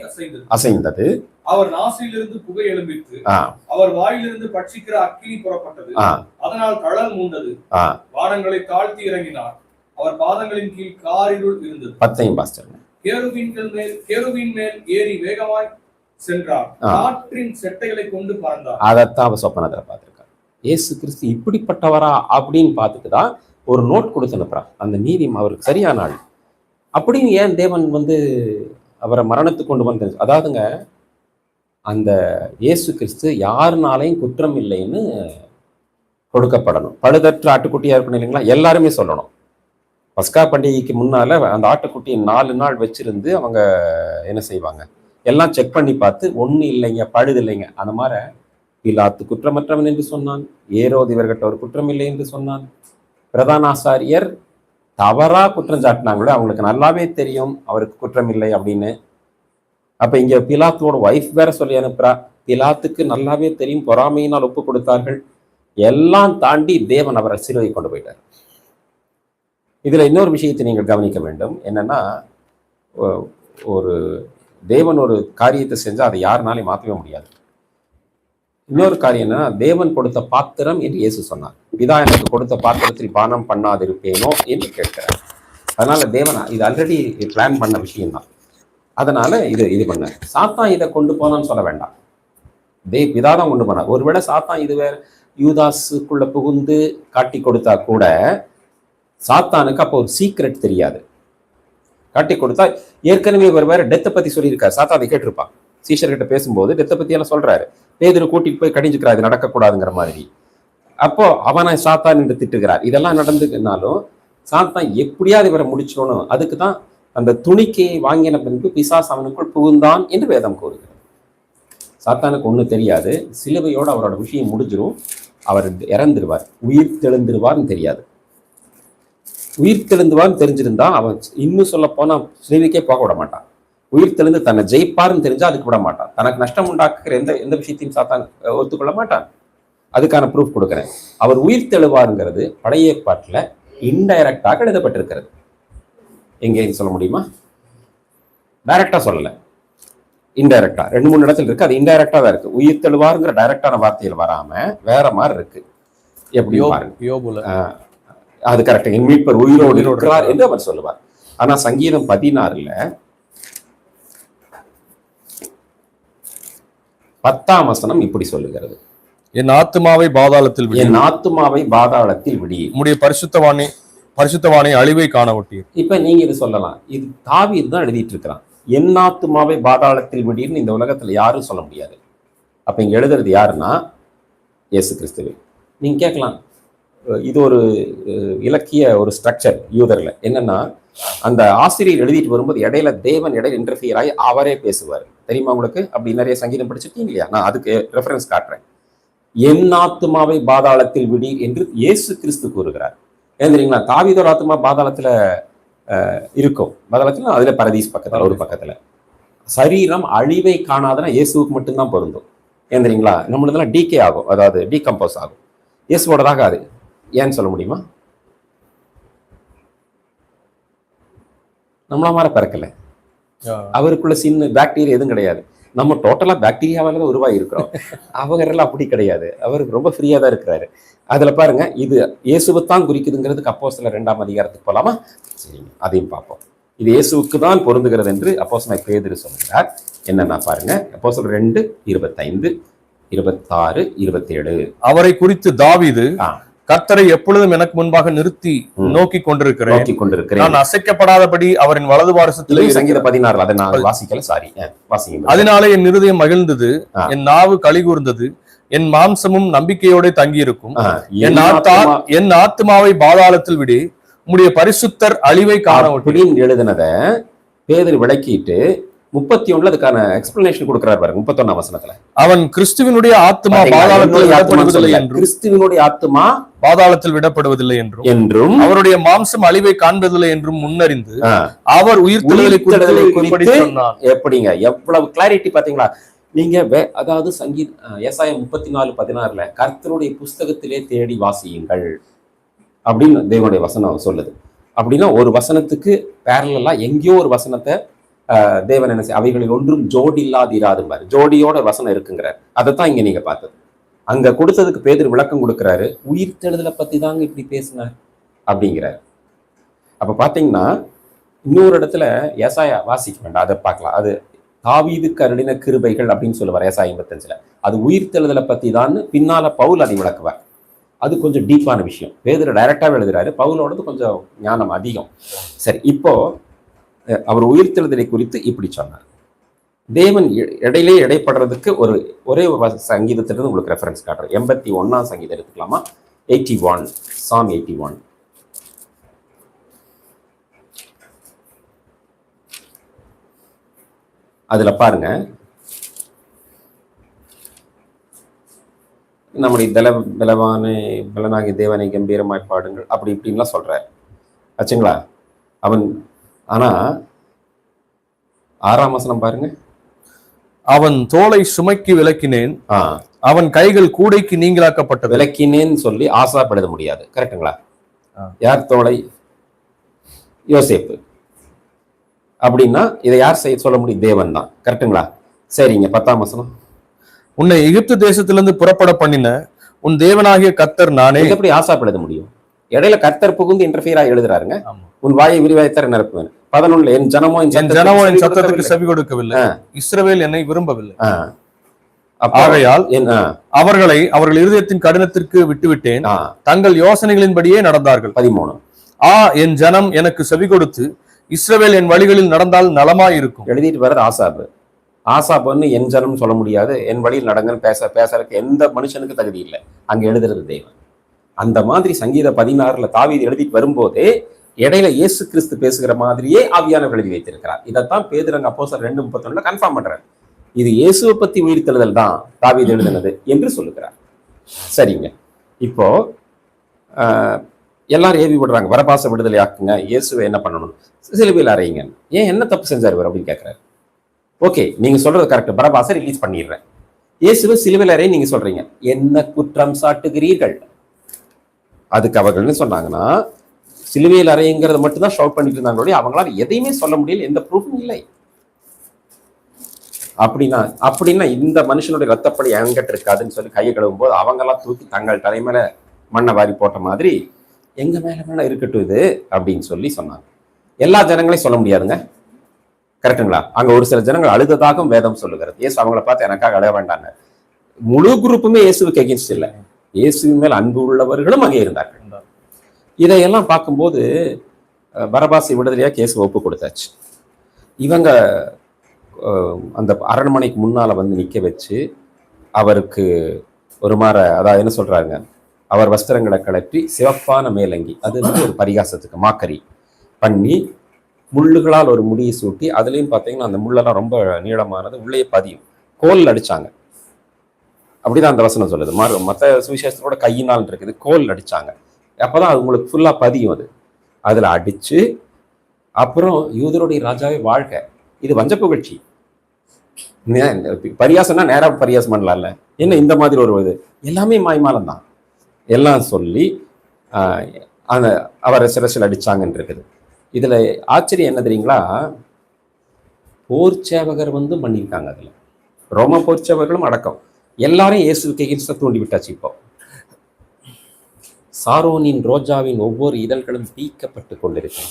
அசைந்தது. அவர் நாசிலிருந்து புகை எழும்பிற்று. அவர் வாயிலிருந்து பட்சிக்கிற அக்கினி புறப்பட்டது. அதனால் கடல் மூண்டது. வானங்களை தாழ்த்தி இறங்கினார். அவர் பாதங்களின் கீழ் காரிருள் இருந்தது. 10 கேருபீன் மேல் ஏறி வேகமாய் சென்றார். காற்றின் செட்டைகளை கொண்டு பறந்தார். அதைத்தான் அவர் சொப்பனத்துல பார்த்திருக்கார். இயேசு கிறிஸ்து இப்படிப்பட்டவரா அப்படின்னு பார்த்துட்டு தான் ஒரு நோட் கொடுத்து அனுப்புறான். அந்த நீதி அவருக்கு சரியான ஆள் அப்படின்னு ஏன் தேவன் அவரை மரணத்துக்கு கொண்டு வந்து, அதாவதுங்க அந்த இயேசு கிறிஸ்து யாருனாலையும் குற்றம் இல்லைன்னு கொடுக்கப்படணும். பழுதற்ற ஆட்டுக்குட்டியா இருக்கணும் இல்லைங்களா? எல்லாருமே சொல்லணும். பஸ்கா பண்டிகைக்கு முன்னால அந்த ஆட்டுக்குட்டியை 4 நாள் வச்சிருந்து அவங்க என்ன செய்வாங்க, எல்லாம் செக் பண்ணி பார்த்து ஒன்றும் இல்லைங்க, பழுது இல்லைங்க. அந்த மாதிரி பிலாத்து குற்றமற்றவன் என்று சொன்னான். ஏரோது இவர்கிட்ட ஒரு குற்றம் இல்லை என்று சொன்னான். பிரதான ஆசாரியர் தவறா குற்றம் சாட்டினாங்களோ அவங்களுக்கு நல்லாவே தெரியும் அவருக்கு குற்றம் இல்லை அப்படின்னு. அப்ப இங்க பிலாத்துவோட வைஃப் வேற சொல்லி அனுப்புறா. பிலாத்துக்கு நல்லாவே தெரியும், பொறாமையினால் ஒப்பு கொடுத்தார்கள். எல்லாம் தாண்டி தேவன் அவரை சிலுவை கொண்டு போயிட்டார். இதுல இன்னொரு விஷயத்தை நீங்கள் கவனிக்க வேண்டும். என்னன்னா, ஒரு தேவன் ஒரு காரியத்தை செஞ்சா அதை யாருனாலையும் மாற்றவே முடியாது. இன்னொரு காரியம் என்னன்னா, தேவன் கொடுத்த பாத்திரம் என்று இயேசு சொன்னார். பிதா எனக்கு கொடுத்த பாத்திரத்தில் பானம் பண்ணாதிருப்பேனோ என்று கேட்கிறார். அதனால தேவன் இது ஆல்ரெடி பிளான் பண்ண விஷயம்தான். அதனால இது பண்ண சாத்தான் இதை கொண்டு போனான்னு சொல்ல வேண்டாம். பிதா தான் கொண்டு போனார். ஒருவேளை சாத்தான் இது வேற யூதாஸுக்குள்ள புகுந்து காட்டி கொடுத்தா கூட சாத்தானுக்கு அப்போ ஒரு சீக்ரெட் தெரியாது. காட்டி கொடுத்தா ஏற்கனவே ஒரு வேற டெத்தை பத்தி சொல்லியிருக்காரு. சாத்தா அதை கேட்டிருப்பான். சீஷர்கிட்ட பேசும்போது டெத்தை பத்தி எல்லாம் சொல்றாரு. பேதுரு கூட்டிட்டு போய் கடிஞ்சுக்கிறார், இது நடக்கக்கூடாதுங்கிற மாதிரி. அப்போ அவனை சாத்தான் என்று திட்டுகிறார். இதெல்லாம் நடந்துனாலும் சாத்தான் எப்படியாவது இவரை முடிச்சிடணும். அதுக்கு தான் அந்த துணிக்கையை வாங்கின பின்பு பிசாசு அவனுக்குள் புகுந்தான் என்று வேதம் கூறுகிறது. சாத்தானுக்கு ஒன்றும் தெரியாது. சிலுவையோடு அவரோட விஷயம் முடிஞ்சிடும். அவர் இறந்துருவார், உயிர் தெழுந்துருவார்னு தெரியாது. உயிர் தெழுந்துவார்னு தெரிஞ்சிருந்தா அவன் இன்னும் சொல்ல போனா சிலுவைக்கே போக விட மாட்டான். உயிர் தெழுந்து தன்னை ஜெயிப்பார்னு தெரிஞ்சா அதுக்கு விட மாட்டான். தனக்கு நஷ்டம் உண்டாக்குற எந்த விஷயத்தையும் சாத்தான் ஒத்துக்கொள்ள மாட்டான். அதுக்கான ப்ரூஃப் கொடுக்குறேன். அவர் உயிர் தெழுவாருங்கிறது பழைய ஏற்பாட்டில் இன்டைரக்டாக எழுதப்பட்டிருக்கிறது. எங்கேயும் சொல்ல முடியுமா? டைரக்டா சொல்லலை, இன்டைரக்டா 2-3 இடத்துல இருக்கு. அது இன்டைரக்டா தான் இருக்கு. உயிர் தெழுவாருங்கிற டைரக்டான வார்த்தையில் வராம வேற மாதிரி இருக்கு. எப்படி பாருங்க, அது கரெக்ட். என் மீட்பர் உயிரோடு இருக்கிறார் என்று அவர் சொல்லுவார். ஆனா சங்கீதம் 16 10ஆம் வசனம் இப்படி சொல்லுகிறது, என் ஆத்துமாவை பாதாளத்தில் விடி, என் ஆத்துமாவை பாதாளத்தில் விடி, உம்முடைய பரிசுத்தவானை அழிவை காண ஒட்டீர். இப்ப நீங்க இது சொல்லலாம், இது தாவீது தான் எழுதிட்டு இருக்கிறான். என் ஆத்துமாவை பாதாளத்தில் விடின்னு இந்த உலகத்துல யாரும் சொல்ல முடியாது. அப்ப இங்க எழுதுறது யாருன்னா இயேசு கிறிஸ்துவே. நீங்க கேட்கலாம், இது ஒரு இலக்கிய ஒரு ஸ்ட்ரக்சர் யூதர்ல. என்னன்னா, அந்த ஆசிரியர் எழுதிட்டு வரும்போது இடையில தேவன் இடையில இன்டர்ஃபியர் ஆகி அவரே பேசுவார். தெரியுமா உங்களுக்கு? அப்படி நிறைய சங்கீதம் படிச்சிருக்கீங்க இல்லையா? நான் அதுக்கு ரெஃபரன்ஸ் காட்டுறேன். என் ஆத்துமாவை பாதாளத்தில் விடி என்று இயேசு கிறிஸ்து கூறுகிறார். ஏன் தெரியுங்களா? தாவீதோட ஆத்துமா பாதாளத்துல இருக்கும். பாதாளத்துல அதுல பரதீஸ் பக்கத்துல ஒரு பக்கத்துல. சரீரம் அழிவை காணாதனா இயேசுவுக்கு மட்டும்தான் பொருந்தும். ஏன் தெரியுங்களா? நம்மளதெல்லாம் டீகே ஆகும், அதாவது டீகம்போஸ் ஆகும். இயேசுவோடதாக அது ஏன்னு சொல்ல முடியுமா? நம்மள மாதிரி பிறக்கல. அவருக்குள்ள சின்ன பாக்டீரியா எதுவும் கிடையாது. நம்ம டோட்டலா பாக்டீரியாவால தான் உருவாகி இருக்கிறோம். அவங்கெல்லாம் அப்படி கிடையாது. அவருக்கு ரொம்ப ஃப்ரீயா தான் இருக்கிறாரு. அதுல பாருங்க, இது இயேசுவைத்தான் குறிக்குதுங்கிறதுக்கு அப்போஸ்தலர் 2ஆம் அதிகாரத்துக்கு போலாமா? சரிங்க, அதையும் பார்ப்போம். இது இயேசுவுக்கு தான் பொருந்துகிறது என்று அப்போஸ்தலர் பேதுரு சொல்கிறார். என்னன்னா பாருங்க, அப்போஸ்தலர் 2:25, 26, 27. அவரை குறித்து தாவீது, கர்த்தரை எப்பொழுதும் எனக்கு முன்பாக நிறுத்தி நோக்கி கொண்டிருக்கிறேன், நான் அசைக்கப்படாதபடி அவரின் வலது பாரசத்திலே. சங்கீதம் 16 அதை நான் வாசிக்கல, சாரி, வாசிங்க. அதனாலே என் இருதயம் மகிழ்ந்தது, என் நாவு களி கூர்ந்தது, என் மாம்சமும் நம்பிக்கையோட தங்கி இருக்கும். என் ஆத்மாவை பாதாளத்தில் விடு, உம்முடைய பரிசுத்தர் அழிவை காண அப்படின்னு எழுதினத பேதுரு விளக்கிட்டு 31 அதுக்கான எக்ஸ்பிளனேஷன் கொடுக்கிறார் பாருங்க. 31ஆம் வசனத்துல அவன் கிறிஸ்துவினுடைய ஆத்மா பாதாளத்தில் விடப்படுவதில்லை என்றும், கிறிஸ்துவினுடைய ஆத்மா பாதாளத்தில் விடப்படுவதில்லை என்றும், அவருடைய மாம்சம் அழிவை காண்பதில்லை என்றும் முன்னறிந்து அவர் உயிர்த்தெழுதலை குறித்து சொன்னார். எப்படிங்க, எவ்வளவு கிளாரிட்டி பாத்தீங்களா நீங்க? அதாவது ஏசாயா 34:16 கர்த்தருடைய புஸ்தகத்திலே தேடி வாசியுங்கள் அப்படின்னு தேவனுடைய வசனம் சொல்லுது. அப்படின்னா ஒரு வசனத்துக்கு பேரலா எங்கேயோ ஒரு வசனத்தை தேவன் என்ன செய்ய, அவைகளில் ஒன்றும் ஜோடி இல்லாதிராது பாரு, ஜோடியோட வசனம் இருக்குங்கிறார். அதைத்தான் இங்க நீங்க பார்த்தது. அங்க கொடுத்ததுக்கு பேதுரு விளக்கம் கொடுக்கிறாரு, உயிர்த்தெழுதலை பத்தி தாங்க இப்படி பேசினார் அப்படிங்கிறார். அப்ப பாத்தீங்கன்னா இன்னொரு இடத்துல ஏசாயா வாசிக்க வேண்டாம், அதை பார்க்கலாம். அது தாவீதுக்கு அருளின கிருபைகள் அப்படின்னு சொல்லுவார் ஏசாயா 55. அது உயிர்த்தெழுதலை பத்தி தான் பின்னால பவுல் அதை விளக்குவார். அது கொஞ்சம் டீப்பான விஷயம். பேதுரு டைரக்டாவே எழுதுறாரு, பவுலோடது கொஞ்சம் ஞானம் அதிகம். சரி, இப்போ அவர் உயிர்த்தெழுதலை குறித்து இப்படி சொன்னார். தேவன் இடையிலே இடைப்படுறதுக்கு ஒரே ஒரு சங்கீதத்திலிருந்து உங்களுக்கு ரெஃபரன்ஸ் காட்டுறேன். 81ஆம் சங்கீதம் எடுத்துக்கலாமா? 81, Psalm 81. அதுல பாருங்க, நம்முடைய பலனாகி தேவனை கம்பீரமாய் பாடுங்கள் அப்படி இப்படின்லாம் சொல்றாரு ஆச்சுங்களா. அவன் ஆனா 6ஆம் வசனம் பாருங்க, அவன் தோலை சுமைக்கு விலக்கினேன், அவன் கைகள் கூடைக்கு நீங்களாக்கப்பட்டது. விலக்கினேன்னு சொல்லி ஆசாப்படுத்த முடியாது, கரெக்டுங்களா? யார் தோலை? யோசேப்பு. அப்படின்னா இதை யார் செய்ய சொல்ல முடியும்? தேவன் தான், கரெக்டுங்களா? சரிங்க, 10ஆம் வசனம், உன்னை எகிப்து தேசத்திலிருந்து புறப்பட பண்ணின உன் தேவனாகிய கர்த்தர் நானே. எப்படி ஆசாப்படுத்த முடியும்? இடையில கர்த்தர் புகுந்து இன்டர்ஃபியரா எழுதுறாருங்க. உன் வாயை விரிவாய்த்தர நிரப்புவேன். 11 என் ஜனமோ என் சத்தத்துக்கு செவி கொடுக்கவில்லை, இஸ்ரவேல் என்னை விரும்பவில்லை, ஆகையால் அவர்கள் இருதயத்தின் கடினத்திற்கு விட்டுவிட்டேன், தங்கள் யோசனைகளின்படியே நடந்தார்கள். 13 என் ஜனம் எனக்கு செவி கொடுத்து இஸ்ரவேல் என் வழிகளில் நடந்தால் நலமாய் இருக்கும். எழுதிட்டு வர்றது ஆசாபு. ஆசாபுன்னு என் ஜனம் சொல்ல முடியாது, என் வழியில் நடங்கன்னு பேசறதுக்கு எந்த மனுஷனுக்கு தகுதி இல்லை. அங்க எழுதுறது தேவன். அந்த மாதிரி சங்கீத 16 தாவீது எழுதிட்டு வரும்போதே இடையில இயேசு கிறிஸ்து பேசுகிற மாதிரியே ஆவியானவர் எழுதி வைத்திருக்கிறார். இதைத்தான் பேதுரு அப்போஸ்தலர் 2:31 கன்ஃபார்ம் பண்றார். இது இயேசுவை பத்தி உயிர்த்தெழுதல் தான் தாவீது எழுதினது என்று சொல்லுகிறார். சரிங்க, இப்போ எல்லாரும் ஏவி விடுறாங்க, பரபாச விடுதலை ஆக்குங்க, இயேசுவை என்ன பண்ணணும், சிலுவையில் அறையுங்க. ஏன் என்ன தப்பு செஞ்சார் இவர் அப்படின்னு கேட்கிறாரு. ஓகே, நீங்க சொல்றது கரெக்ட், பரபாசை ரிலீஸ் பண்ணிடுறேன், இயேசுவை சிலுவையில் அறைய நீங்க சொல்றீங்க, என்ன குற்றம் சாட்டுகிறீர்கள்? அதுக்கு அவர்கள் என்ன சொன்னாங்கன்னா, சிலுவையில் அறையுங்கிறத மட்டும்தான் ஷவுட் பண்ணிட்டு இருந்தாங்களோட அவங்களால எதையுமே சொல்ல முடியல, எந்த ப்ரூஃபும் இல்லை. அப்படின்னா இந்த மனுஷனுடைய ரத்தப்படி என்கிட்ட இருக்காதுன்னு சொல்லி கையை கழுவும் போது அவங்கெல்லாம் தூக்கி தங்கள் தலைமையில மண்ணை வாரி போட்ட மாதிரி எங்க மேல இருக்கட்டும் இது அப்படின்னு சொல்லி சொன்னாங்க. எல்லா ஜனங்களையும் சொல்ல முடியாதுங்க, கரெக்டுங்களா? அங்க ஒரு சில ஜனங்கள் அழுததாகவும் வேதம் சொல்லுகிறது. இயேசு அவங்கள பார்த்து எனக்காக அழக வேண்டாங்க. முழு குரூப்புமே இயேசுவுக்கு எகென்ஸ்ட் இல்லை, இயேசுவின் மேல் அன்பு உள்ளவர்களும் அங்கே இருந்தார்கள். இதையெல்லாம் பார்க்கும்போது பரபாசை விடுதலையா கேஸ் ஒப்பு கொடுத்தாச்சு. இவங்க அந்த அரண்மனைக்கு முன்னால வந்து நிக்க வச்சு அவருக்கு ஒரு அதாவது என்ன சொல்றாங்க, அவர் வஸ்திரங்களை கலற்றி சிவப்பான மேலங்கி, அது வந்து ஒரு பரிகாசத்துக்கு மாக்கரி பண்ணி முள்ளுகளால் ஒரு முடியை சூட்டி, அதுலயும் பார்த்தீங்கன்னா அந்த முள்ளெல்லாம் ரொம்ப நீளமானது, உள்ளே பதியும், கோல் அடிச்சாங்க. அப்படிதான் அந்த வசனம் சொல்லுது. மற்ற சுவிசேஷத்தோட கையினால் இருக்குது, கோல் அடிச்சாங்க. அப்பதான் அது உங்களுக்கு ஃபுல்லா பதியும். அதுல அடிச்சு அப்புறம் யூதருடைய ராஜாவே வாழ்க, இது வஞ்ச புகழ்ச்சி. பரியாசம்னா நேரா பரியாசம் பண்ணலாம்ல, என்ன இந்த மாதிரி ஒரு இது எல்லாமே மாய்மாலம் தான் எல்லாம் சொல்லி அந்த அவரை சிரசில் அடிச்சாங்கன்னு இருக்குது. இதுல ஆச்சரியம் என்ன தெரியுங்களா, போர் சேவகர் பண்ணியிருக்காங்க. அதுல ரோம போர் சேவகர்களும் அடக்கம், எல்லாரும் இயேசுவுக்கு எகிர்ஸ்ட தூண்டி விட்டாச்சு. இப்போ சாரோனின் ரோஜாவின் ஒவ்வொரு இதழ்களும் பீக்கப்பட்டு கொண்டிருக்கு.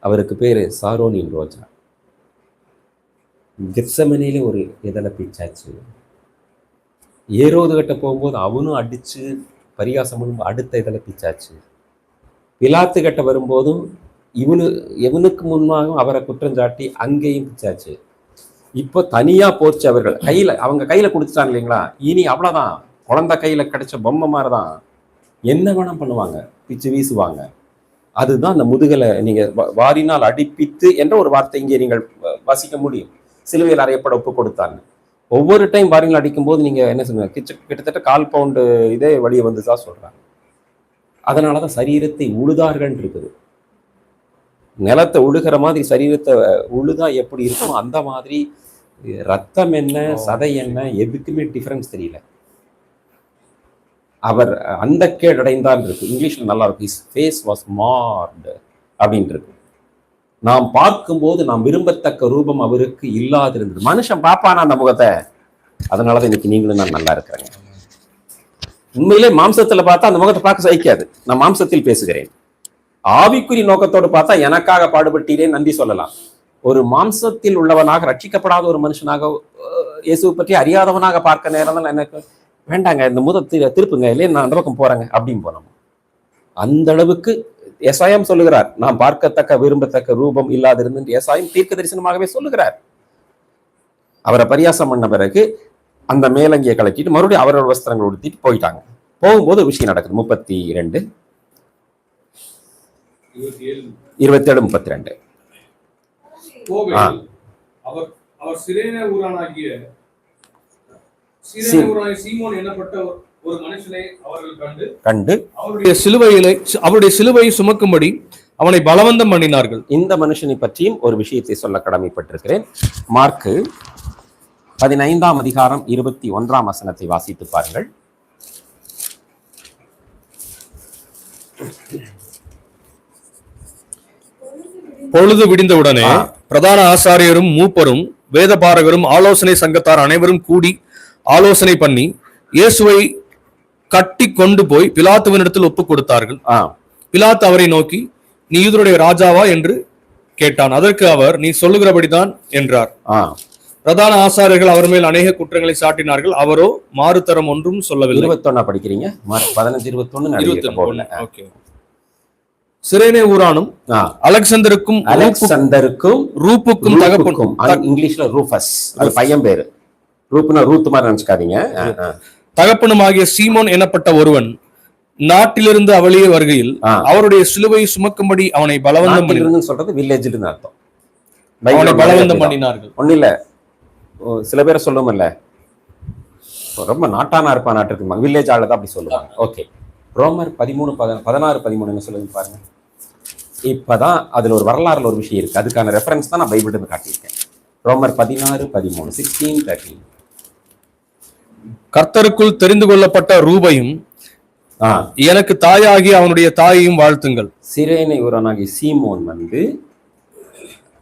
அவருக்கு பேரு சாரோனின் ரோஜா. கெத்செமனேல ஒரு இதழை பீச்சாச்சு. ஏரோது கட்ட போகும்போது அவனும் அடிச்சு பரிகாசம் அடுத்த இதழை பீச்சாச்சு. பிலாத்து கட்ட வரும்போதும் எவனுக்கு முன்பாகவும் அவரை குற்றஞ்சாட்டி அங்கேயும் பிச்சாச்சு. இப்போ தனியா போச்சு. அவர்கள் அவங்க கையில கொடுத்துட்டாங்க இல்லைங்களா, இனி அவ்வளவுதான், குழந்தை கையில கிடைச்ச பொம்மை மாதிரிதான், என்ன வேணாம் பண்ணுவாங்க, பிச்சு வீசுவாங்க. அதுதான் அந்த முதுகலை நீங்க வாரினால் அடிப்பித்து என்ற ஒரு வார்த்தை இங்கே நீங்கள் வாசிக்க முடியும். சிலுவையில் அறையப்பட ஒப்பு கொடுத்தாங்க. ஒவ்வொரு டைம் வாரினால் அடிக்கும் போது நீங்க என்ன சொல்லுங்க, கிட்டத்தட்ட 1/4 பவுண்டு இதே வழியை வந்துதான் சொல்றாங்க. அதனாலதான் சரீரத்தை உழுதார்கள் இருக்குது. நிலத்தை உழுகிற மாதிரி சரீரத்தை உழுதா எப்படி இருக்கும், அந்த மாதிரி ரத்தம் என்ன சதை என்ன எதுக்குமே டிஃபரன்ஸ் தெரியல. அவர் அந்த கேடடைந்தான் இருக்கு. இங்கிலீஷ்ல நல்லா இருக்கு, his face was marred அப்படின்னு இருக்கு. நாம் பார்க்கும்போது நாம் விரும்பத்தக்க ரூபம் அவருக்கு இல்லாதிருந்தது. மனுஷன் பார்ப்பானா அந்த முகத்தை, அதனாலதான் இன்னைக்கு நீங்களும் நான் நல்லா இருக்கிறேங்க. உண்மையிலே மாம்சத்துல பார்த்தா அந்த முகத்தை பார்க்க சகிக்காது. நான் மாம்சத்தில் பேசுகிறேன். ஆவிக்குறி நோக்கத்தோடு பார்த்தா எனக்காக பாடுபட்டீரே நன்றி சொல்லலாம். ஒரு மாம்சத்தில் உள்ளவனாக ரட்சிக்கப்படாத ஒரு மனுஷனாக இயேசுவை பற்றி அறியாதவனாக பார்க்க நேரம் தான் எனக்கு வேண்டாங்க, இந்த திருப்புங்க, இல்லையே நான் அந்த பக்கம் போறேங்க அப்படின்னு போனோம். அந்த அளவுக்கு எசாயம் சொல்லுகிறார், நாம் பார்க்கத்தக்க விரும்பத்தக்க ரூபம் இல்லாதிருந்து எசாயம் தீர்க்க தரிசனமாகவே சொல்லுகிறார். அவரை பரியாசம் பண்ண பிறகு அந்த மேலங்கியை கலட்டிட்டு மறுபடியும் அவரோட வஸ்திரங்கள் உடுத்திட்டு போயிட்டாங்க. போகும்போது விஷயம் நடக்குது. 32 27 32 அவர் சிரேனே ஊரானாகிய சீமோன் என்னப்பட்ட ஒரு மனுஷனை அவர்கள் கண்டு அவருடைய சிலுவையை சுமக்கும்படி அவனை பலவந்தம் பண்ணினார்கள். இந்த மனுஷனை பற்றியும் ஒரு விஷயத்தை சொல்ல கடமைப்பட்டிருக்கிறேன். மார்க்கு 15ஆம் அதிகாரம் 21ஆம் வசனத்தை வாசித்து பாருங்கள். பொழுது விடிந்தவுடனே பிரதான ஆசாரியரும் மூப்பரும் வேதபாரகரும் ஆலோசனை சங்கத்தார் அனைவரும் கூடி ஆலோசனை பண்ணி இயேசுவை கட்டி கொண்டு போய் பிலாத்துவினிடத்தில் ஒப்புக் கொடுத்தார்கள். பிலாத்து அவரை நோக்கி, நீ யூதருடைய ராஜாவா என்று கேட்டான். அதற்கு அவர், நீ சொல்லுகிறபடிதான் என்றார். பிரதான ஆசாரியர்கள் அவர் மேல் அநேக குற்றங்களை சாட்டினார்கள். அவரோ மாறுதரம் ஒன்றும் சொல்லவில்லை. 21 படிக்கிறீங்க, 15-21. சிரேனே ஊரானும் அலெக்சாந்தருக்கும் ரூப்புக்கும் தகப்பனுக்கும், இங்கிலீஷ்ல ரூஃபஸ், அது பையன் பேரு. ரூப்னா ரூத் மாதிரி நினைச்சுக்காதீங்க. தகப்பனுமாகிய சீமோன் எனப்பட்ட ஒருவன் நாட்டிலிருந்து அவளியே வருகையில் அவருடைய சிலுவை சுமக்கும்படி அவனை பலவந்தம் சொல்றது வில்லேஜ்ல இருந்து அர்த்தம். அவனை பலவந்தம் பண்ணினார்கள். ஒண்ணு இல்ல, சில பேரை சொல்லுவோம்ல, ரொம்ப நாட்டானா இருப்பா நாட்டுக்கு, வில்லேஜ் ஆளுதான் அப்படி சொல்லுவாங்க. ஓகே, ரோமர் 16-13 என்ன சொல்லுங்க பாருங்க. இப்பதான் அதுல ஒரு வரலாறுல ஒரு விஷயம் இருக்கு, அதுக்கான ரெஃபரன்ஸ் தான் நான் பைபிள் இருந்து காட்டியிருக்கேன். ரோமர் 16-13 16-13. கர்த்தருக்குள் தெரிந்து கொள்ளப்பட்ட ரூபையும் எனக்கு தாயாகி அவனுடைய தாயையும் வாழ்த்துங்கள். சிரேனை ஊரானாகி சீமோன்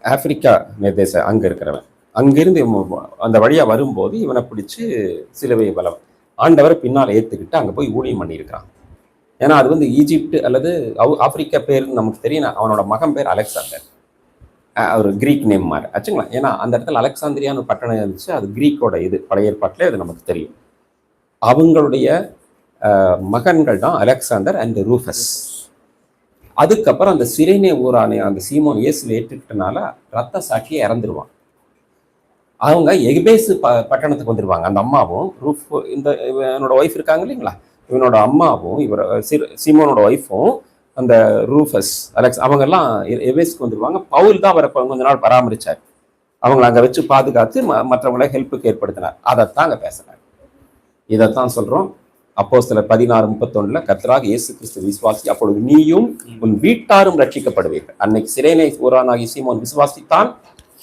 ஆப்பிரிக்கா தேச அங்க இருக்கிறவன், அங்கிருந்து அந்த வழியா வரும்போது இவனை பிடிச்சு சிலுவை பலம் ஆண்டவரை பின்னால் ஏத்துக்கிட்டு அங்க போய் ஊழியம் பண்ணியிருக்கான். ஏன்னா அது ஈஜிப்ட் அல்லது ஆப்பிரிக்கா பேர் நமக்கு தெரியும். அவனோட மகன் பேர் அலெக்சாண்டர், ஒரு கிரீக் நேம் மாதிரி ஆச்சுங்களா. ஏன்னா அந்த இடத்துல அலெக்சாந்திரியான்னு ஒரு பட்டணம் இருந்துச்சு, அது கிரீக்கோட இது, பழைய ஏற்பாட்டிலே அது நமக்கு தெரியும். அவங்களுடைய மகன்கள் தான் அலெக்சாண்டர் அண்ட் ரூஃபஸ். அதுக்கப்புறம் அந்த சிரேனே ஊரான அந்த சீமோன் இயேசுவை ஏற்றுக்கிட்டனால ரத்த சாட்சியை இறந்துருவான். அவங்க எகிபேசு பட்டணத்துக்கு வந்துருவாங்க. அந்த அம்மாவும் இந்த இவனோட ஒய்ஃப் இருக்காங்க இல்லைங்களா, இவனோட அம்மாவும் இவர் சீமோனோட ஒய்ஃபும் அந்த ரூஃபஸ் அவங்க எல்லாம் எபேஸுக்கு வந்துருவாங்க. பவுல் தான் அவரை கொஞ்ச நாள் பராமரிச்சார். அவங்களை அங்க வச்சு பாதுகாத்து மற்றவங்களை ஹெல்ப்புக்கு ஏற்படுத்தினார். அதைத்தான் அங்க பேசுறாரு. இதைத்தான் சொல்றோம். அப்போஸ்தலர் 16:31 கர்த்தராகிய இயேசு கிறிஸ்து விசுவாசி, அப்பொழுது நீயும் உன் வீட்டாரும் ரட்சிக்கப்படுவீர்கள். அன்னைக்கு சிரேனை ஊரானாகிய சீமோன் விசுவாசித்தான்,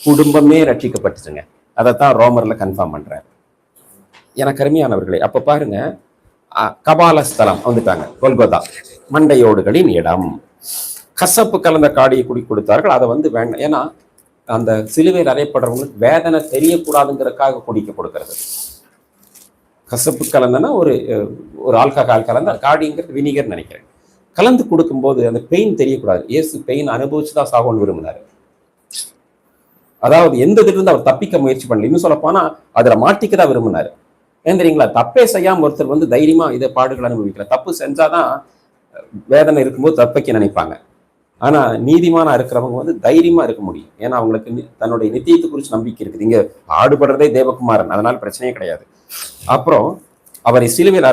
குடும்பமே ரட்சிக்கப்பட்டுச்சுங்க. அதைத்தான் ரோமர்ல கன்ஃபார்ம் பண்றாரு. எனக்கு அருமையானவர்களே, அப்ப பாருங்க, கபாலஸ்தலம் வந்துட்டாங்க, கொல்கொதா மண்டையோடுகளின் இடம். கசப்பு கலந்த காடியை குடி கொடுத்தார்கள். அதை வேண்டாம், ஏன்னா அந்த சிலுவையில் அறையப்படுறவங்களுக்கு வேதனை தெரியக்கூடாதுங்கிறதுக்காக குடிக்க கொடுக்கறது. கசப்பு கலந்தனா ஒரு ஆல்கஹால் கலந்த காடிங்கிறது வினிகர் நினைக்கிறேன், கலந்து கொடுக்கும்போது அந்த பெயின் தெரியக்கூடாது. இயேசு பெயின் அனுபவிச்சுதான் சாகோன்னு விரும்பினாரு. அதாவது எந்த இருந்து அவர் தப்பிக்க முயற்சி பண்ணல, இன்னும் சொல்ல போனா அதுல மாட்டிக்கதான் விரும்பினாரு. ஏன் தெரியுங்களா? தப்பே செய்யாம ஒருத்தர் தைரியமா இதை பாடுகள் அனுபவிக்கல. தப்பு செஞ்சாதான் வேதனை இருக்கும்போது தப்பிக்க நினைப்பாங்க. ஆனா நீதிமானா இருக்கிறவங்க தைரியமா இருக்க முடியும். ஏன்னா அவங்களுக்கு தன்னுடைய நித்தியத்தை குறித்து நம்பிக்கை இருக்குது. இங்க ஆடுபடுறதே தேவகுமாரன், அதனால பிரச்சனையே கிடையாது. அப்புறம் அவரை சிலுவையில்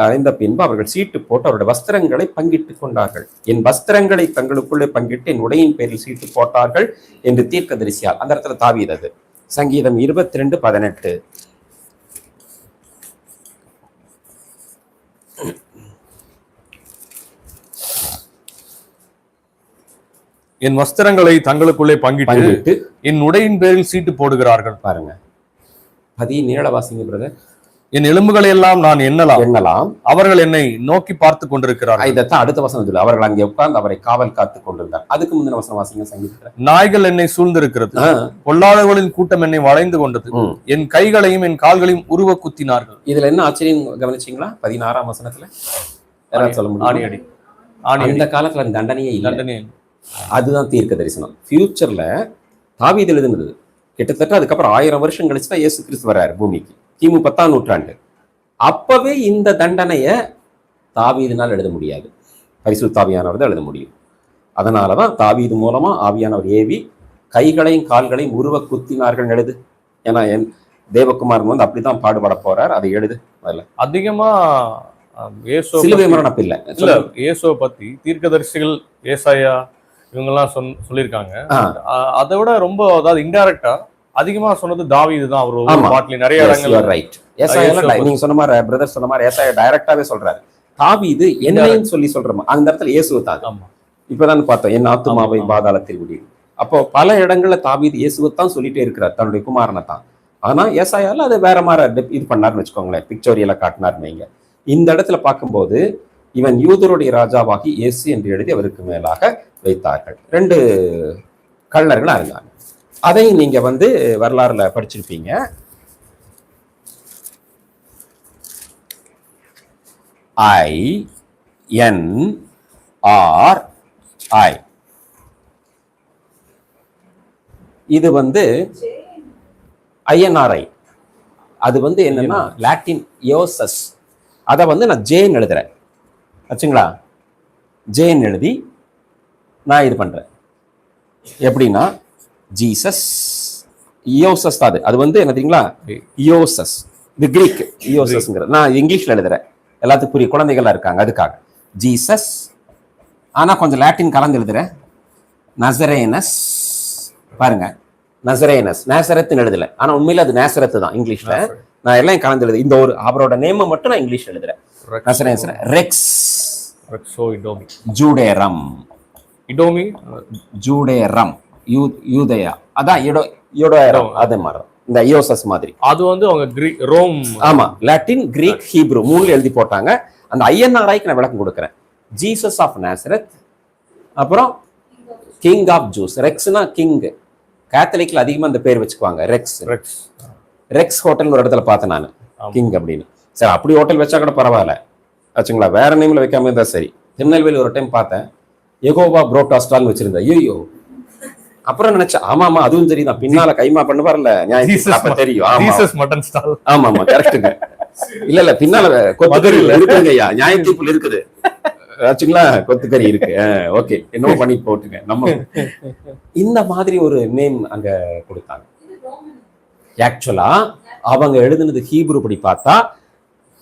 அறைந்த பின்பு அவர்கள் சீட்டு போட்டு அவருடைய வஸ்திரங்களை பங்கிட்டு கொண்டார்கள். என் வஸ்திரங்களை தங்களுக்குள்ளே பங்கிட்டு என் உடையின் பேரில் சீட்டு போட்டார்கள் என்று தீர்க்கதரிசியால். அந்த இடத்துல தாவீது. அது சங்கீதம் 22:18. என் வஸ்திரங்களை தங்களுக்குள்ளே பங்கிட்டு என் உடையின் பேரில் சீட்டு போடுகிறார்கள். பாருங்க, 17 வாசிங்க பிரதர். என் எலும்புகளை எல்லாம் நான் எண்ணலாம், அவர்கள் என்னை நோக்கி பார்த்து கொண்டிருக்கிறார்கள். இதைத்தான் அடுத்த வசனம் சொல்லு. அவர்கள் அங்கே உட்கார்ந்து அவரை காவல் காத்து கொண்டிருந்தார். அதுக்கு முந்தின வசனம் வாசிங்க சங்கீதத்துல. நாய்கள் என்னை சூழ்ந்திருக்கிறது, பொல்லாதவர்களின் கூட்டம் என்னை வளைந்து கொண்டது, என் கைகளையும் என் கால்களையும் உருவ குத்தினார்கள். இதுல என்ன ஆச்சரியம் கவனிச்சீங்களா? 16ஆம் வசனத்துல சொல்ல முடியும், அந்த காலத்துல தண்டனையே இல்லை. அதுதான் தீர்க்க தரிசனம். ஃபியூச்சர்ல தாவீது எழுதுனது கிட்டத்தட்ட அதுக்கப்புறம் 1000 வருஷம் கழிச்சுதான் இயேசு கிறிஸ்து வர்றாரு பூமிக்கு, கிமு 10ஆம் நூற்றாண்டு. அப்பவே இந்த தண்டனைய தாவீதுனால் எழுத முடியாது, பரிசுத்த ஆவியானவர் தான் எழுத முடியும். அதனாலதான் தாவீது மூலமா ஆவியானவர் ஏவி கைகளையும் கால்களையும் உருவ குத்தினார்கள் எழுது. ஏன்னா தேவகுமாரன் அப்படிதான் பாடுபட போறார், அதை எழுது. அதுல அதிகமா சிலுவை மரணம் இல்ல, இயேசுவை பத்தி தீர்க்கதரிசிகள் ஏசாயா இவங்கெல்லாம் சொல்லியிருக்காங்க. அதை விட ரொம்ப, அதாவது இன்டைரக்டா அதிகமா சொன்னது தாவீது தான். அவர் பாட்டுல நிறைய இடங்கள் ரைட். ஏசாயா நீங்க சொன்ன மாதிரி, பிரதர் சொன்ன மாதிரி ஏசாயா டைரக்டாவே சொல்றாரு. தாவீது என்னன்னு சொல்லி சொல்றோம், அந்த இடத்துல இயேசுவை தான். இப்பதான் பார்த்தோம், என் ஆத்துமாவை பாதாளத்தில் விடு. அப்போ பல இடங்கள்ல தாவீது இயேசுவை தான் சொல்லிட்டே இருக்கிறார், தன்னுடைய குமாரனை தான். ஆனா ஏசாயால அதை வேற மாதிரி இது பண்ணாருன்னு வச்சுக்கோங்களேன், பிக்சோரியலா காட்டினார்னு வைங்க. இந்த இடத்துல பார்க்கும்போது இவன் யூதருடைய ராஜாவாகி இயேசு என்று எழுதி அவருக்கு மேலாக வைத்தார்கள். 2 கள்ளர்கள் இருந்தாங்க. அதை நீங்க வரலாறுல படிச்சிருப்பீங்க. INRI இது INRI. அது என்னன்னா லாட்டின் யோசஸ். அதை நான் ஜேன் எழுதுறேன் வச்சுங்களா. ஜேன் எழுதி நான் இது பண்றேன். எப்படின்னா ஜீசஸ் இயோசஸ் தான். அது என்ன தெரியுங்களா, இயோசஸ். இது கிரீக் இயோசஸ்ங்கிறது. நான் இங்கிலீஷ்ல எழுதுறேன், எல்லாத்துக்கும் புரிய, குழந்தைகளா இருக்காங்க அதுக்காக. ஜீசஸ், ஆனா கொஞ்சம் லாட்டின் கலந்து எழுதுறேன். நசரேனஸ், பாருங்க, நசரேனஸ், நேசரத்துன்னு எழுதல, ஆனா உண்மையில அது நேசரத்து தான் இங்கிலீஷ்ல. நான் எல்லாம் கலந்து எழுது. இந்த ஒரு அவரோட நேமை மட்டும் நான் இங்கிலீஷ் எழுதுறேன். ரெக்ஸ், ஜூடேரம், இடோமி, ஜூடேரம், யூதயா, அதான் யோடேரம். அதே மாதிரி இந்த இயோசஸ் மாதிரி. அது அவங்க கிரீக், ரோம். ஆமா, லாட்டின், கிரீக், ஹீப்ரு 3 எழுதி போட்டாங்க. அந்த INRIக்கு நான் விளக்கம் கொடுக்குறேன். ஜீசஸ் ஆஃப் நேசரத், அப்புறம் கிங் ஆஃப் ஜூஸ். ரெக்ஸ்னா கிங். கேத்தலிக்ல அதிகமா அந்த பேர் வச்சுக்குவாங்க, ரெக்ஸ். ரெக்ஸ் ஹோட்டல் ஒரு இடத்துல பார்த்தேன் நான், கிங் அப்படின்னு. சரி, அப்படி ஹோட்டல் வச்சா கூட பரவாயில்ல வச்சுங்களா, வேற நேம்ல வைக்காம இருந்தா சரி. திருநெல்வேலி ஒரு டைம் பார்த்தேன், எகோவா புரோட்டாஸ்டால்னு வச்சிருந்தேன். ஐயோ, அப்புறம் நினைச்சேன், ஆமா அதுவும் தெரியும், பின்னால கைமா பண்ண வரல தெரியும். ஆமா கரெக்டுங்க. இல்ல பின்னால கொத்துக்கறி இருக்குங்க ஐயா, நியாயத்தீர்ப்புல இருக்குது வச்சுங்களா, கொத்துக்கறி இருக்கு. ஓகே, என்னவோ பண்ணி போட்டுங்க. நம்ம இந்த மாதிரி ஒரு நேம் அங்க கொடுத்தாங்க. ஆக்சுவலா அவங்க எழுதுனது ஹீப்ரு படி பார்த்தா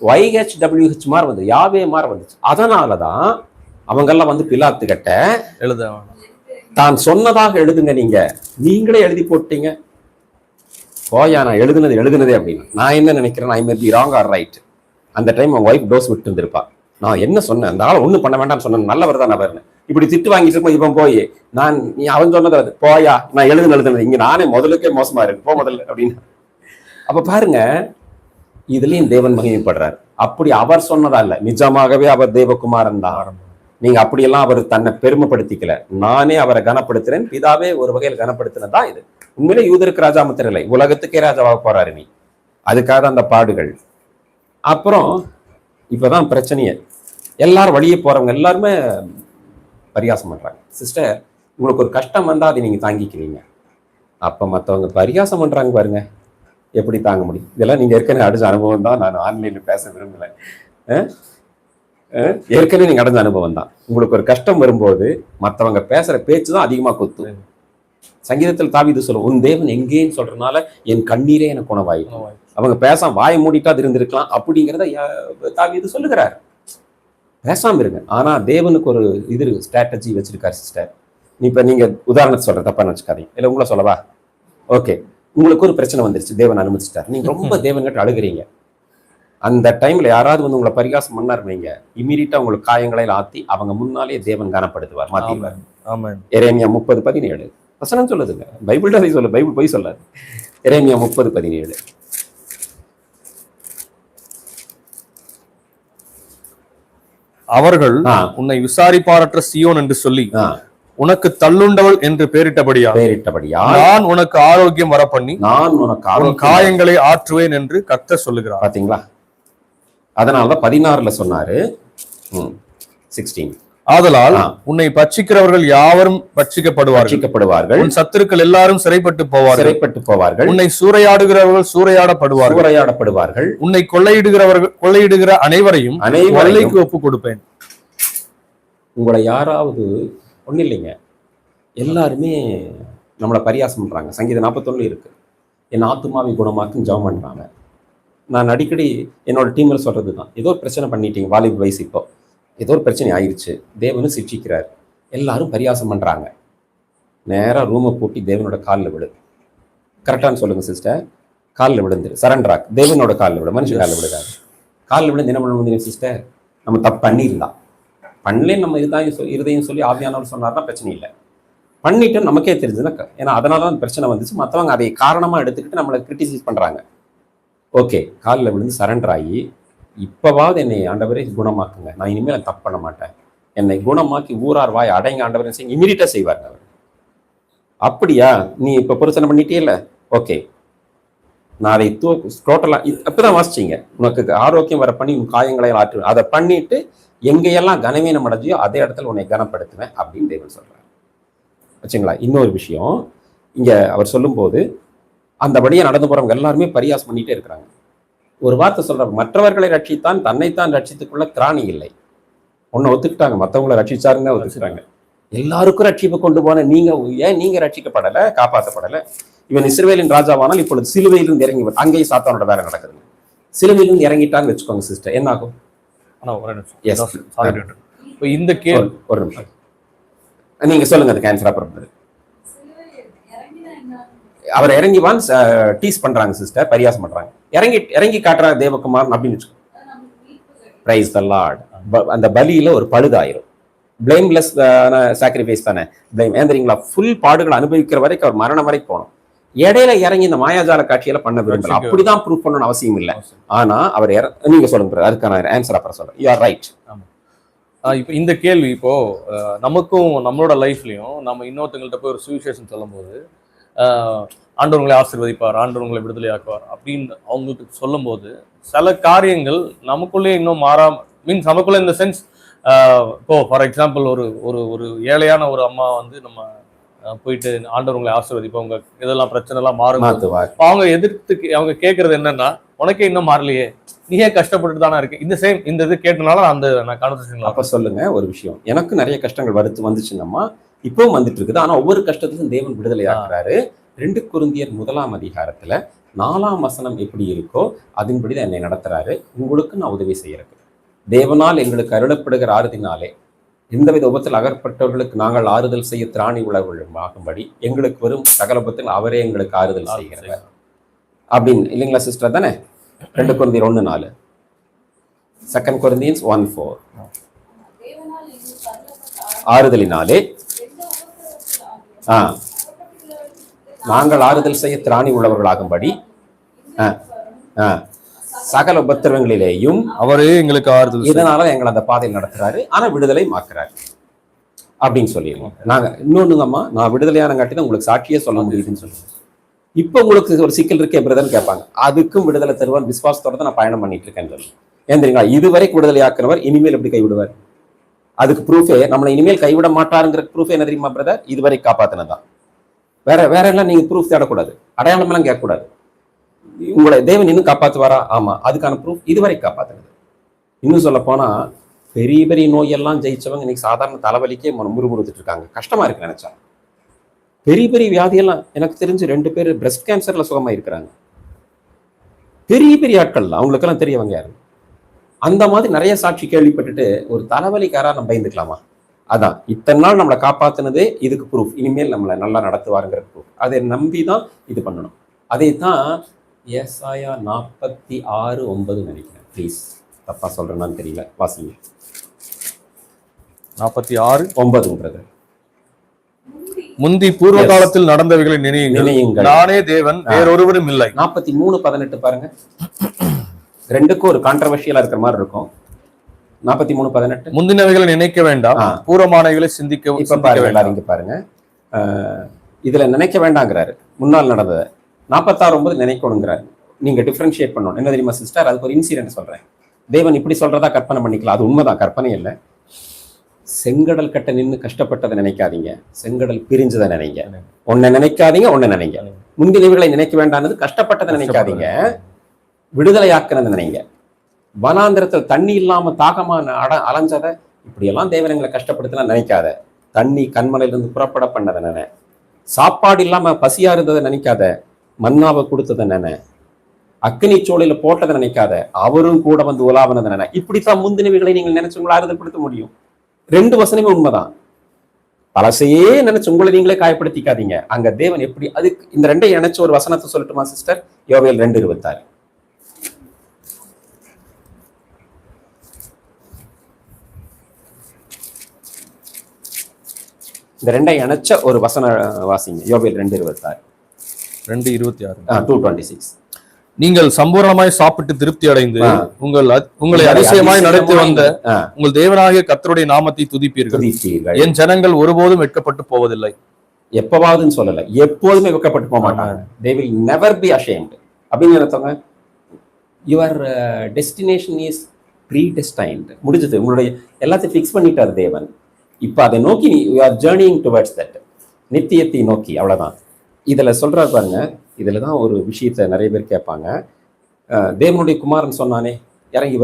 YHWH மாதிரி யாவே மாதிரி வந்துச்சு. அதனாலதான் அவங்கெல்லாம் பிலாத்து கிட்ட எழுத தான் சொன்னதாக எழுதுங்க, நீங்களே எழுதி போட்டீங்க. போயா, நான் எழுதுனதே அப்படின்னு. நான் என்ன நினைக்கிறேன், I may be wrong or right. அந்த டைம் அவங்க ஒய்ஃப் டோஸ் விட்டு இருந்திருப்பா. நான் என்ன சொன்னேன், அந்த ஆளை ஒன்றும் பண்ண வேண்டாம்னு சொன்னேன், நல்லவர் தான் அவர்னு. இப்படி திட்டு வாங்கிட்டு இருக்கும் இப்போ போய் நீ அவன் சொன்னது அது போயா, நான் எழுதுனது இங்க நானே முதலுக்கே மோசமா இருக்கு, போ முதல்ல அப்படின்னு. அப்ப பாருங்க, இதுலயும் தேவன் மகிமைப்படுறாரு. அப்படி அவர் சொன்னதா இல்ல, நிஜமாகவே அவர் தேவகுமாரன் தான். நீங்க அப்படியெல்லாம் அவர் தன்னை பெருமைப்படுத்திக்கல, நானே அவரை கனப்படுத்துறேன், பிதாவே ஒரு வகையில் கனப்படுத்தினதா இது. உண்மையிலே யூதருக்கு ராஜா மாத்திரம் இல்லை, உலகத்துக்கே ராஜாவாக போறாரு நீ. அதுக்காக அந்த பாடுகள். அப்புறம் இப்பதான் பிரச்சனையே, எல்லாரும் வழியே போறவங்க எல்லாருமே பரிகாசம் பண்றாங்க. சிஸ்டர், உங்களுக்கு ஒரு கஷ்டம் வந்தா அதை நீங்க தாங்கிக்கிறீங்க, அப்ப மற்றவங்க பரிகாசம் பண்றாங்க பாருங்க, எப்படி தாங்க முடியும்? இதெல்லாம் நீங்க ஏற்கனவே அடைஞ்ச அனுபவம் தான், நான் ஆன்லைன்ல பேச விரும்பல. ஏற்கனவே நீங்க அடைஞ்ச அனுபவம் தான். உங்களுக்கு ஒரு கஷ்டம் வரும்போது மற்றவங்க பேசுற பேச்சு தான் அதிகமா கொத்து. சங்கீதத்தில் தாவீது சொல்லும், உன் தேவன் எங்கேன்னு சொல்றதுனால என் கண்ணீரே எனக்கு உணவாயிடும். அவங்க பேசாம வாயை மூடிட்டா அது இருந்திருக்கலாம் அப்படிங்கிறத தாவீது சொல்லுகிறார். பேசாம இருங்க. ஆனா தேவனுக்கு ஒரு இது ஸ்ட்ராட்டஜி வச்சிருக்காரு சிஸ்டர். இப்ப நீங்க உதாரணத்தை சொல்ற, தப்பா வச்சுக்காதீங்க, இல்ல உங்களை சொல்லவா? ஓகே, உங்களுக்கு ஒரு பிரச்சனை வந்துருச்சு, தேவன் அனுமதிச்சிட்டார், நீங்க ரொம்ப தேவன்கிட்ட அழுகிறீங்க. அந்த டைம்ல யாராவது வந்து உங்களை பரிகாசம் பண்ணார் வைங்க, இமீடியட்டா உங்களுக்கு காயங்களை ஆத்தி அவங்க முன்னாலே தேவன் கனப்படுத்துவார், மாத்திடுவார். எரேமியா 30:17 வசனம் சொல்லுதுங்க. பைபிள் தான் சொல்லு, பைபிள் போய் சொல்லாது. எரேமியா 30:17 அவர்கள் உன்னை விசாரிப்பாரற்ற சீயோன் என்று சொல்லி உனக்கு தள்ளுண்டவள் என்று பெயரிட்டபடியா நான் உனக்கு ஆரோக்கியம் வர பண்ணி நான் உனக்கு காயங்களை ஆற்றுவேன் என்று கர்த்தர் சொல்லுகிறார். பாத்தீங்களா? அதனாலதான் 16 சொன்னாரு. 16 ஆதலால் உன்னை பட்சிக்கிறவர்கள் யாவரும் பட்சிக்கப்படுவார்கள், உன் சத்துருக்கள் எல்லாரும் சிறைப்பட்டு போவார்கள், உன்னை சூறையாடுகிறவர்கள் சூறையாடப்படுவார்கள், உன்னை கொள்ளையிடுகிற அனைவரையும் கொள்ளைக்கு ஒப்பு கொடுப்பேன். உங்களை யாராவது ஒன்றும் இல்லைங்க, எல்லாருமே நம்மளை பரியாசம் பண்றாங்க. சங்கீதம் 41 இருக்கு, என் ஆத்துமாவை குணமாக்கும் ஜெபம் பண்றாங்க. நான் அடிக்கடி என்னோட டீம்ல சொல்றது தான், ஏதோ ஒரு பிரச்சனை பண்ணிட்டீங்க வாலிப வயசு, இப்போ ஏதோ ஒரு பிரச்சனை ஆயிடுச்சு, தேவனு சிக்ஷிக்கிறார், எல்லாரும் பரியாசம் பண்றாங்க. நேரா ரூமை பூட்டி தேவனோட காலில் விடு. கரெக்டான்னு சொல்லுங்க சிஸ்டர், காலில் விழுந்துரு, சரண்டராக், தேவனோட காலில் விடு, மனுஷன் காலில் விடுறாரு. காலில் விழுந்து என்ன பண்ண முடியும் சிஸ்டர்? நம்ம தப்பு பண்ணிடலாம், பண்ணலே நம்ம இருதையும் சொல்லி ஆவியானவர் சொன்னார்னா பிரச்சனை இல்லை. பண்ணிட்டு நமக்கே தெரிஞ்சுன்னா, ஏன்னா அதனால தான் பிரச்சனை வந்துச்சு, மற்றவங்க அதை காரணமா எடுத்துக்கிட்டு நம்மளை கிரிட்டிசைஸ் பண்றாங்க. ஓகே, காலில் விழுந்து சரண்டர் ஆகி, இப்பவாவது என்னை ஆண்டவரே குணமாக்குங்க, நான் இனிமேல் தப்பு பண்ண மாட்டேன், என்னை குணமாக்கி ஊரார் வாய் அடைங்க ஆண்டவரே செய்ய இமீடியட்டா செய்வார் அவர். அப்படியா, நீ இப்ப பிரச்சனை பண்ணிட்டே இல்ல, ஓகே, நான் அதை டோட்டலா அப்பதான் வாசிச்சீங்க, உனக்கு ஆரோக்கியம் வர பண்ணி உன் காயங்களை ஆற்றுவேன், அதை பண்ணிட்டு எங்கெல்லாம் கனவீனம் அடைஞ்சியோ அதே இடத்துல உன்னை கனப்படுத்துவேன் அப்படின்னு தேவன் சொல்றாரு. வச்சுங்களா? இன்னொரு விஷயம் இங்க அவர் சொல்லும்போது, அந்த வழியை நடந்து போறவங்க எல்லாருமே பரியாசம் பண்ணிட்டே இருக்கிறாங்க. ஒரு வார்த்தை சொல்றாரு, மற்றவர்களை ரட்சித்தான் தன்னைத்தான் ரட்சித்துக்குள்ள திராணி இல்லை. ஒன்ன ஒத்துக்கிட்டாங்க, மற்றவங்களை ரட்சிச்சாருங்க ஒத்துக்கிட்டாங்க. எல்லாருக்கும் ரட்சிப்பு கொண்டு போன நீங்க ரட்சிக்கப்படலை, காப்பாற்றப்படலை. இவன் இஸ்ரவேலின் ராஜாவானால் இப்பொழுது சிலுவையிலிருந்து இறங்கி அங்கேயும் சாத்தானோட வேலை நடக்குதுங்க. சிலுவையிலிருந்து இறங்கிட்டான்னு வச்சுக்கோங்க சிஸ்டர், என்ன ஆகும்? இந்த கேள்வி ஒரு நிமிஷம் நீங்க சொல்லுங்க, அது கேன்சரா பிறந்தது. அவர் இறங்கிவான் டீஸ் பண்றாங்க சிஸ்டர், பரியாசம் பண்றாங்க, இறங்கி காட்டுறாங்க தேவகுமார் அப்படின்னு வச்சுக்கோங்க. Praise the Lord. அந்த பலியில ஒரு பழுதாயிரும். பிளேம்லெஸ் சாக்ரிஃபைஸ் தானே, பிளேம் ஏந்திரீங்களா? ஃபுல் பாடுகள் அனுபவிக்கிற வரைக்கும் அவர் மரணம் வரைக்கும் போகணும். இடையில இறங்கி இந்த மாயாஜால காட்சியில பண்ண விரும்பல, அப்படிதான் ப்ரூவ் பண்ணணும்னு அவசியம் இல்லை. ஆனா அவர் நீங்க சொல்லுங்க, அதுக்கான ஆன்சர் அப்புறம் சொல்றேன். You are right. இப்போ இந்த கேள்வி, இப்போ நமக்கும் நம்மளோட லைஃப்லயும் நம்ம இன்னொருத்தங்கள்ட்ட போய் ஒரு சுவிசேஷன் சொல்லும் போது, ஆண்டவர்களை ஆசீர்வதிப்பார், ஆண்டவர்களை விடுதலை ஆக்குவார் அப்படின்னு அவங்களுக்கு சொல்லும் போது, சில காரியங்கள் நமக்குள்ளே இன்னும் மீன்ஸ் நமக்குள்ள இந்த சென்ஸ், இப்போ ஃபார் எக்ஸாம்பிள் ஒரு ஏழையான ஒரு அம்மா வந்து நம்ம போயிட்டு ஆண்டவர்களை ஆசீர்வதிப்போம், இதெல்லாம் பிரச்சனை எல்லாம் மாறும், அவங்க அவங்க கேட்கறது என்னன்னா, உனக்கே இன்னும் மாறலையே, நீயே கஷ்டப்பட்டு தானே இருக்கு. இந்த இது கேட்டனால நான் கான்வர்சேஷன் அப்ப சொல்லுங்க ஒரு விஷயம், எனக்கு நிறைய கஷ்டங்கள் வந்துச்சுன்னம்மா, இப்பவும் வந்துட்டு இருக்குது. ஆனா ஒவ்வொரு கஷ்டத்துக்கும் தேவன் விடுதலை ஆக்குறாரு. 2 கொரிந்தியர் 1ஆம் அதிகாரத்துல 4ஆம் வசனம் எப்படி இருக்கோ அதன்படி என்னை நடத்துறாரு. உங்களுக்கு நான் உதவி செய்யறேன். தேவனால் எங்களுக்கு அருளப்படுகிற ஆறுதினாலே எந்தவித உபத்தில் அகற்பட்டவர்களுக்கு நாங்கள் ஆறுதல் செய்ய திராணி உழவும்படி எங்களுக்கு வரும் சகலபத்தில் அவரே எங்களுக்கு ஆறுதல் செய்கிறார் அப்படின்னு இல்லைங்களா சிஸ்டர்? தானே 2 கொரிந்தியர் 1:4. 2 Corinthians 1:4. ஆறுதலினாலே நாங்கள் ஆறுதல் செய்ய திராணி உள்ளவர்களாகும்படி சகல உபத்திரவங்களிலேயும் அவரே எங்களுக்கு ஆறுதல். இதனால எங்களை அந்த பாதையில் நடத்துறாரு, ஆனா விடுதலை மாக்குறாரு அப்படின்னு சொல்லிடுவோம். நாங்க இன்னொன்னுங்கம்மா, நான் விடுதலையான தான் உங்களுக்கு சாட்சியே சொல்ல முடியுதுன்னு சொல்லுவோம். இப்ப உங்களுக்கு ஒரு சிக்கல் இருக்கே பிரதர்ன்னு கேட்பாங்க. அதுக்கும் விடுதலை தருவார், விசுவாசத்தோட தான் நான் பயணம் பண்ணிட்டு இருக்கேன்னு சொல்லி. ஏன் தெரியுங்களா, இதுவரைக்கும் விடுதலை ஆக்குறவர் இனிமேல் எப்படி கைவிடுவார்? அதுக்கு ப்ரூஃபே, நம்மளை இனிமேல் கைவிட மாட்டாருங்கிற ப்ரூஃப் என்ன தெரியுமா பிரதர்? இதுவரை காப்பாத்தினதான். வேற எல்லாம் நீங்க ப்ரூஃப் தேடக்கூடாது, அடையாளம் எல்லாம் கேட்கக்கூடாது. உங்களை தேவன் இன்னும் காப்பாத்துவாரா? ஆமா, அதுக்கான ப்ரூஃப் இதுவரை காப்பாத்துனது. இன்னும் சொல்ல போனா பெரிய பெரிய நோயெல்லாம் ஜெயிச்சவங்க இன்னைக்கு சாதாரண தலைவலிக்கே முறுமுறுத்துட்டு இருக்காங்க. கஷ்டமா இருக்கு நினைச்சா. பெரிய பெரிய வியாதியெல்லாம் எனக்கு தெரிஞ்சு 2 பேர் பிரஸ்ட் கேன்சர்ல சுகமா இருக்கிறாங்க. பெரிய பெரிய ஆட்கள், அவங்களுக்கெல்லாம் தெரியவங்க யாரு. அந்த மாதிரி நிறைய சாட்சி கேள்விப்பட்டுட்டு ஒரு தலைவலிக்காரா நம்ம பயந்துக்கலாமா? அதான் இத்தனை நாள் நம்மளை காப்பாத்தினதே இதுக்கு ப்ரூஃப். இனிமேல் நம்மளை நல்லா நடத்துவாருங்கிற ப்ரூஃப். அதை நம்பி தான் இது பண்ணணும். அதை தான் ஏசாயா 46:9 நினைக்கிறேன். ப்ளீஸ், தப்பா சொல்றேன்னு தெரியல, வாசிங்க. 46:9. முந்தி பூர்வ காலத்தில் நடந்தவைகளை நினையுங்கள், நானே தேவன், வேறொருவரும் இல்லை. 43:18 பாருங்க. ரெண்டுக்கும் ஒரு கான்ட்ரவர்ஷியலா இருக்கிற மாதிரி இருக்கும். 43:18. முந்தினவைகளை நினைக்க வேண்டாம், பூர்வமானவைகளை சிந்திக்க. இப்ப பாருங்க, எல்லாரும் இங்க பாருங்க. இதுல நினைக்க வேண்டாங்கிறாரு, முன்னால் நடந்ததை. 46:9 நினைக்கணுங்கிறாரு. நீங்க டிஃபரன்ஷியேட் பண்ணணும். என்ன தெரியுமா சிஸ்டர், அதுக்கு ஒரு இன்சிடென்ட் சொல்றேன். தேவன் இப்படி சொல்றதா கற்பனை பண்ணிக்கலாம், அது உண்மைதான், கற்பனை இல்லை. செங்கடல் கட்ட நின்று கஷ்டப்பட்டதை நினைக்காதீங்க, செங்கடல் பிரிஞ்சதை நினைங்க. ஒன்ன நினைக்காதீங்க, ஒன்ன நினைங்க. முந்தினவைகளை நினைக்க வேண்டானது, கஷ்டப்பட்டதை நினைக்காதீங்க, விடுதலை ஆக்குனதை நினைங்க. வனாந்திரத்தில் தண்ணி இல்லாம தாகமா அலைஞ்சதை, இப்படியெல்லாம் தேவனங்களை கஷ்டப்படுத்தினா நினைக்காத. தண்ணி கண்மலையிலிருந்து புறப்பட பண்ணதை நினை. சாப்பாடு இல்லாம பசியா இருந்ததை நினைக்காத, மன்னாவை கொடுத்ததை நினை. அக்னி சோலையில போட்டதை நினைக்காத, அவரும் கூட வந்து உலாவனதை நினை. இப்படித்தான் முந்தினவைகளை நீங்கள் நினைச்சு உங்களை ஆறுதல்படுத்த முடியும். 2 வசனமே உண்மைதான். பழசையே நினைச்சு உங்களை நீங்களே காயப்படுத்திக்காதீங்க. அங்க தேவன் எப்படி, அதுக்கு இந்த 2ஐயும் நினைச்ச ஒரு வசனத்தை சொல்லட்டுமா சிஸ்டர்? யோவேல் 2:26. இந்த 2ஐயும் இணைச்ச ஒரு வசன வாசிங்க. யோவேல் 2:26. 2:26. நீங்கள் சம்பூர்ணமாய் சாப்பிட்டு திருப்தி அடைந்து உங்களை அதிசயமாய் நடத்தி வந்த உங்கள் தேவனாகிய கர்த்தருடைய நாமத்தை துதிப்பீர்கள். என் ஜனங்கள் ஒருபோதும் வெட்கப்பட்டு போவதில்லை. எப்பவாதுன்னு சொல்லல, எப்போதுமே வெட்கப்பட்டு போக மாட்டாங்க. they will never be ashamed. அப்படின்னு நினைத்தவங்க, யுவர் டெஸ்டினேஷன் இஸ் predestined. முடிஞ்சது, உங்களுடைய எல்லாத்தையும் ஃபிக்ஸ் பண்ணிட்டார் தேவன். இப்ப அதை நோக்கி you are journeying towards that, நித்தியத்தை நோக்கி. அவ்வளவுதான் இதுல சொல்றாரு பாருங்க. இதுலதான் ஒரு விஷயத்த நிறைய பேர் கேட்பாங்க. தேவனுடைய குமாரன் சொன்னானே, இறங்கி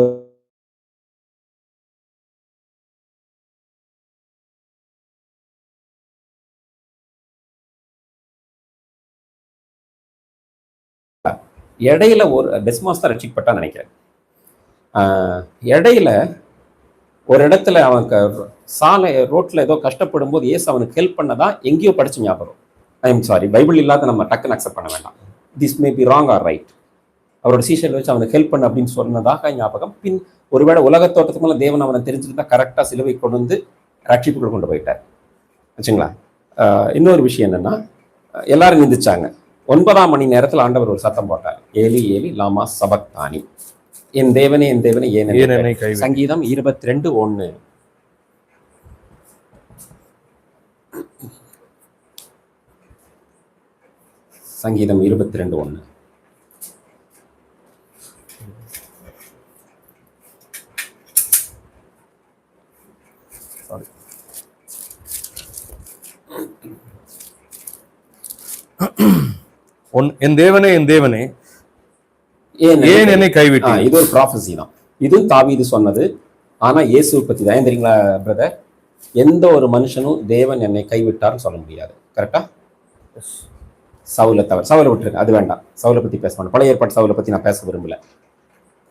இடையில ஒரு டெஸ்மாஸ் தான் ரட்சிக்கப்பட்டான்னு நினைக்கிறேன். இடையில ஒரு இடத்துல அவனுக்கு சாலை ரோட்ல ஏதோ கஷ்டப்படும் போது ஏசு அவனுக்கு ஹெல்ப் பண்ணதா எங்கேயோ படிச்சு ஞாபகம். ஐம் சாரி, பைபிள் இல்லாத நம்ம டக்குன்னு அக்செப்ட் பண்ண வேண்டாம். This may be wrong or right. அவரோட சீஷர்ல வச்சு அவனுக்கு ஹெல்ப் பண்ண அப்படின்னு சொன்னதாக ஞாபகம். பின் ஒருவேளை உலகத்தோட்டத்துக்கு மேலே தேவன் அவனை தெரிஞ்சுக்கிட்டா கரெக்டாக சிலுவை கொண்டு வந்து ரட்சிப்புக்குள் கொண்டு போயிட்டார் வச்சுங்களா. இன்னொரு விஷயம் என்னன்னா, எல்லாரும் நிந்திச்சாங்க. 9ஆம் மணி நேரத்தில் ஆண்டவர் ஒரு சத்தம் போட்டார், ஏலி ஏலி லாமா சபக்தானி, என் தேவனே என் தேவனே ஏன். சங்கீதம் 22:1. சங்கீதம் 22:1. என் தேவனே என் தேவனே ஏன் என்னை கைவிட்டாய். இது ஒரு ப்ராஃபஸி தான். இது தாவீது சொன்னது. ஆனா இயேசுவை பத்தி தான் தெரியுங்களா பிரதர், எந்த ஒரு மனுஷனும் தேவன் என்னை கைவிட்டார்னு சொல்ல முடியாது. கரெக்டா? சவுலை தவிர. சவுலை விட்டுருங்க, அது வேண்டாம், சவுலை பத்தி பேச வேண்டாம். பழைய ஏற்பாட்டு சவுலை பத்தி நான் பேச விரும்பல.